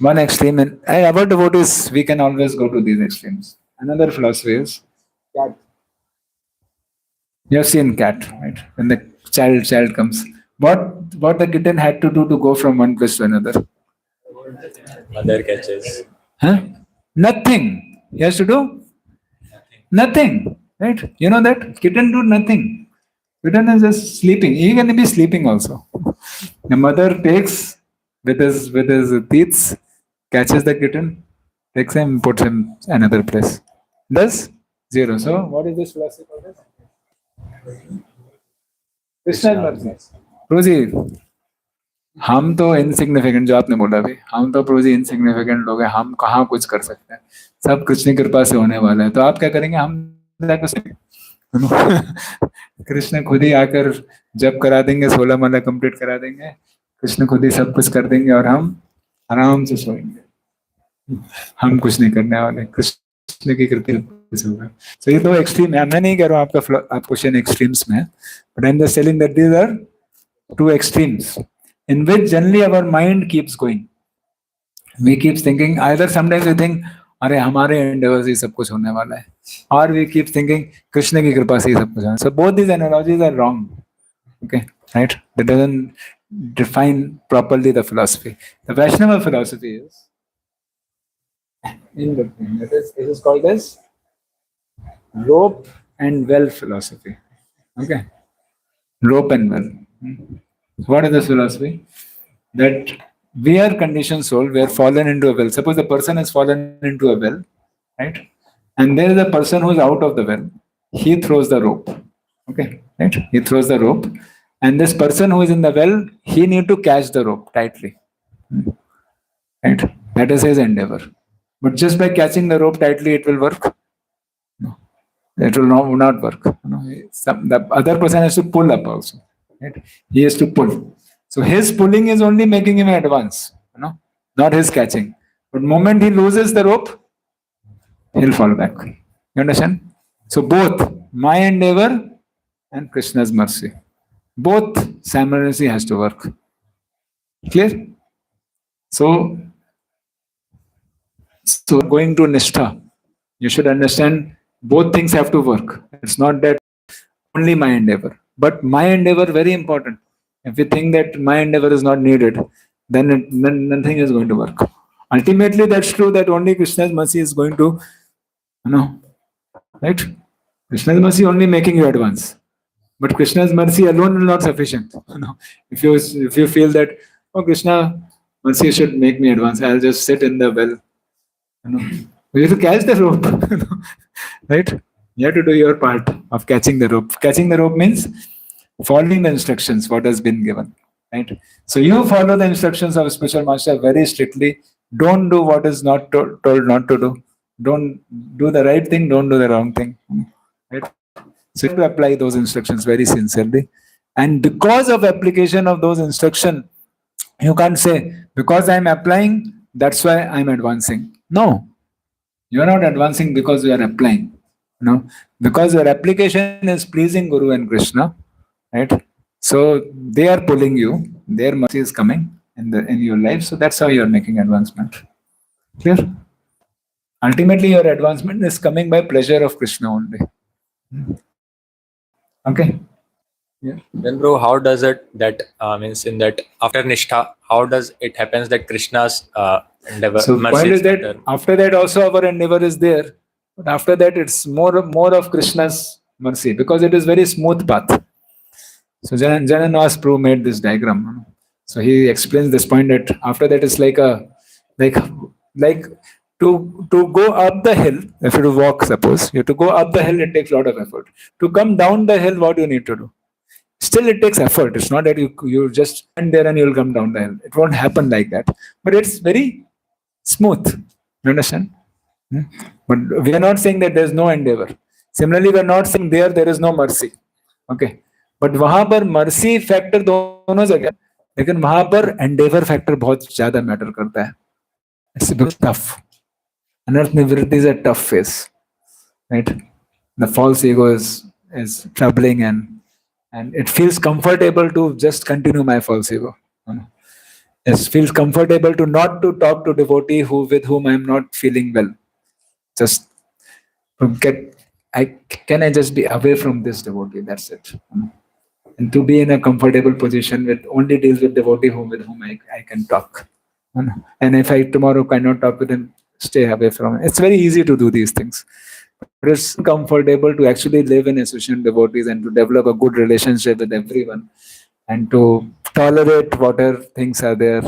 One extreme, and about devotees, we can always go to these extremes. Another philosophy is cat. You have seen cat, right? When the child comes, what the kitten had to do to go from one place to another? Mother catches. Huh? Nothing. He has to do nothing, right? You know that kitten do nothing. Kitten is just sleeping. He can be sleeping also. The mother takes with his teeth, catches the kitten, takes him, puts him another place. Does zero. So what is this philosophy called? Krishna mercy. Proji, हम तो insignificant, जो आपने बोला भी, हम तो प्रोजी insignificant लोग हैं, हम कहाँ कुछ कर सकते हैं, सब कृष्ण की कृपा से होने वाला है. तो आप क्या करेंगे? हम कृष्ण खुद ही आकर जब करा देंगे, 16 माला कंप्लीट करा देंगे, कृष्ण खुद ही सब कुछ कर देंगे और हम आराम से सोएंगे. हम कुछ नहीं करने वाले, कृष्ण की कृपा से होगा. तो ये दो एक्सट्रीम है. मैं नहीं कह रहा हूँ आप क्वेश्चन एक्सट्रीम्स में, but I am just telling that these are two extremes in which generally our mind keeps going. We keep thinking, either sometimes we think, अरे हमारे endeavors ही सब कुछ होने वाला है, or we keep thinking Krishna की कृपा से ही सब कुछ होना. So both these analogies are wrong. Okay, right? That doesn't define properly the philosophy. The Vaishnava philosophy is in between. It is called as rope and well philosophy. Okay, rope and well. What is this philosophy? That we are conditioned soul, we are fallen into a well. Suppose the person has fallen into a well, right? And there is a person who is out of the well. He throws the rope. Okay, right? He throws the rope. And this person who is in the well, he need to catch the rope tightly. Right? That is his endeavor. But just by catching the rope tightly, it will work? No. It will not work. The other person has to pull up also. Right? He has to pull. So his pulling is only making him advance, not his catching. But moment he loses the rope, he'll fall back. You understand? So both my endeavor and Krishna's mercy, both simultaneously has to work. Clear? So going to Nishtha, you should understand both things have to work. It's not that only my endeavor. But my endeavor very important. If we think that my endeavor is not needed, then nothing is going to work. Ultimately, that's true that only Krishna's mercy is going to, right? Krishna's mercy only making you advance. But Krishna's mercy alone will not sufficient. If you feel that, oh, Krishna mercy should make me advance, I'll just sit in the well. You have to catch the rope, right? You have to do your part of catching the rope. Catching the rope means following the instructions, what has been given, right? So you follow the instructions of a spiritual master very strictly. Don't do what is not told not to do. Don't do the right thing, don't do the wrong thing, right? So you have to apply those instructions very sincerely. And because of application of those instructions, you can't say, because I'm applying, that's why I'm advancing. No, you are not advancing because you are applying. Because your application is pleasing Guru and Krishna, right? So they are pulling you, their mercy is coming in your life, so that's how you are making advancement. Clear? Ultimately, your advancement is coming by pleasure of Krishna only. Okay. Yeah. Then, bro, how does it that means in that after Nishtha, how does it happens that Krishna's endeavor? So mercy point is that better? after that also our endeavor is there, but after that it's more of Krishna's mercy because it is very smooth path. So Jananwas Prabhu made this diagram. So he explains this point that after that it's like to go up the hill. If you walk, suppose you have to go up the hill, it takes a lot of effort. To come down the hill, what do you need to do? Still, it takes effort. It's not that you just stand there and you'll come down the hill. It won't happen like that. But it's very smooth. You understand? But we are not saying that there is no endeavor. Similarly, we are not saying there is no mercy. Okay. But वहां पर mercy factor दोनों जगह लेकिन वहां पर Endeavour factor बहुत ज्यादा matter करता है. It's tough. अनर्थ निवृत्ति is a tough face, right? The false ego is troubling, and it feels comfortable to just continue my false ego. It feels comfortable to not to talk to devotee with whom I am not feeling well. Just to get, I just be away from this devotee. That's it. And to be in a comfortable position with only deals with devotee with whom I can talk. And if I tomorrow cannot talk with him, stay away from him. It's very easy to do these things. But it's comfortable to actually live in association devotees and to develop a good relationship with everyone and to tolerate whatever things are there,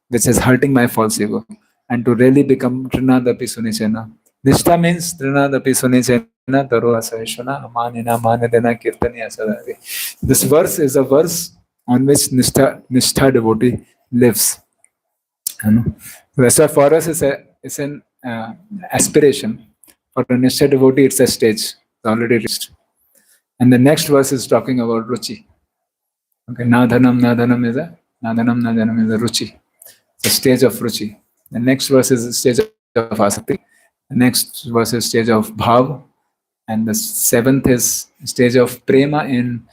which is hurting my false ego, and to really become Trinadapi Sunichena. Nishtha means Trinadapi Sunichena Taro Asahishana Amanina Manadena Kirtani Asadari. This verse is a verse on which Nishtha devotee lives. That's why for us it's an aspiration. For a Nishtha devotee, it's a stage. It's already reached. And the next verse is talking about Ruchi. Okay, Nadhanam is a Ruchi. It's a stage of Ruchi. The next verse is a stage of Asakti. The next verse is stage of Bhav. And the seventh is stage of Prema in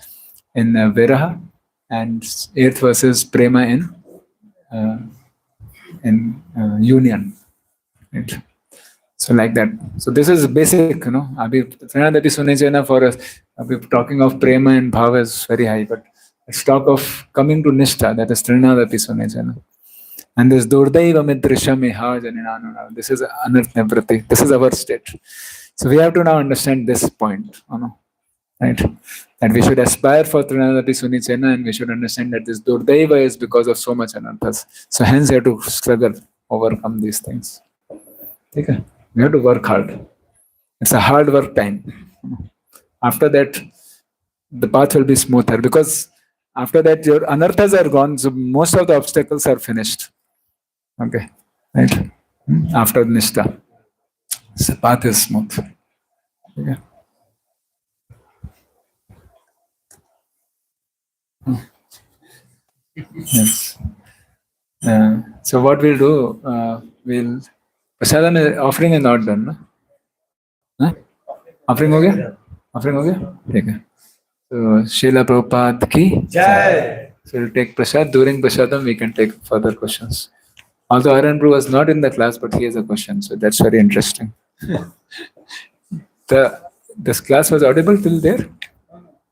Viraha. And eighth verse is Prema in union. Right? So like that. So this is basic, Abhi Trinadapi Sunechena for us. Abhi talking of Prema and Bhava is very high, but let's talk of coming to Nishtha, that is Trinadapi Sunechena. And this Durdaiva Midrisha Meha Janinanana. This is Anarth Nivrati. This is our state. So we have to now understand this point, right? That we should aspire for Trinadapi Sunichena, and we should understand that this Durdaiva is because of so much anarthas. So hence we have to struggle, overcome these things. Okay? We have to work hard. It's a hard work time. After that, the path will be smoother, because after that your anarthas are gone, so most of the obstacles are finished. Okay, right? After Nishtha, the path is smooth. Okay. Yes. So what we'll do, Prasadam offering is not done, no? Huh? Offering हो गया? Offering हो गया? ठीक है. So Srila Prabhupada ki Jai. So we'll take prasad. During prasadam we can take further questions. Although Aryan Prabhu was not in the class, but he has a question, so that's very interesting. This class was audible till there?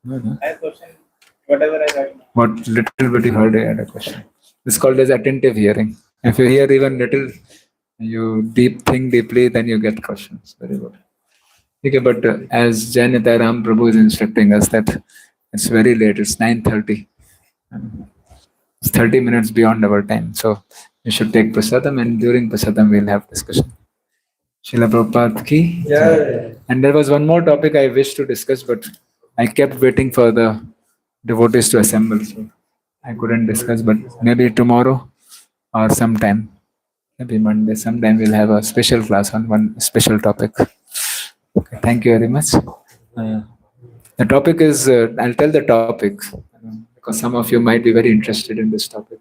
No. I have question. Whatever I heard. What little bit you heard, I had a question. This is called as attentive hearing. If you hear even little, you think deeply, then you get questions. Very good. Okay, but as Janita Ram Prabhu is instructing us that it's very late, it's 9:30. It's 30 minutes beyond our time. So we should take prasadam, and during prasadam we'll have discussion. Srila Prabhupada ki. Yeah. And there was one more topic I wished to discuss, but I kept waiting for the devotees to assemble. So I couldn't discuss, but maybe tomorrow or sometime, maybe Monday, sometime we'll have a special class on one special topic. Okay, thank you very much. The topic is, I'll tell the topic, because some of you might be very interested in this topic.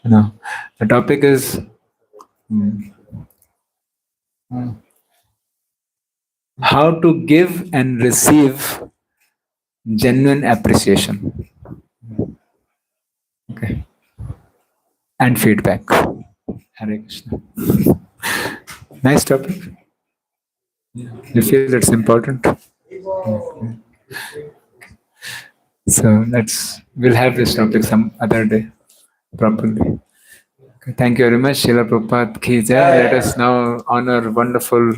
The topic is how to give and receive genuine appreciation. Okay. And feedback. Hare Krishna. Nice topic. You feel it's important? Okay. So we'll have this topic some other day properly. Okay, thank you very much. Srila Prabhupada ki jai. Let us now honor wonderful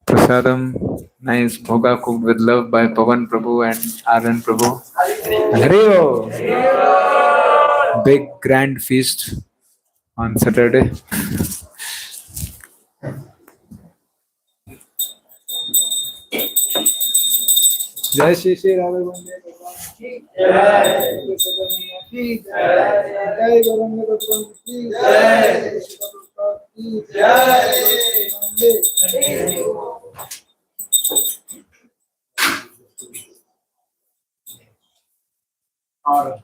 prasadam, nice bhoga cooked with love by Pavan Prabhu and Aryan Prabhu. Hare Big grand feast on Saturday. Jai Shri Shri Radha Bande Bhagwan ki Jai. Jai Gauranga Bhagwan ki Jai. Jai. Jai.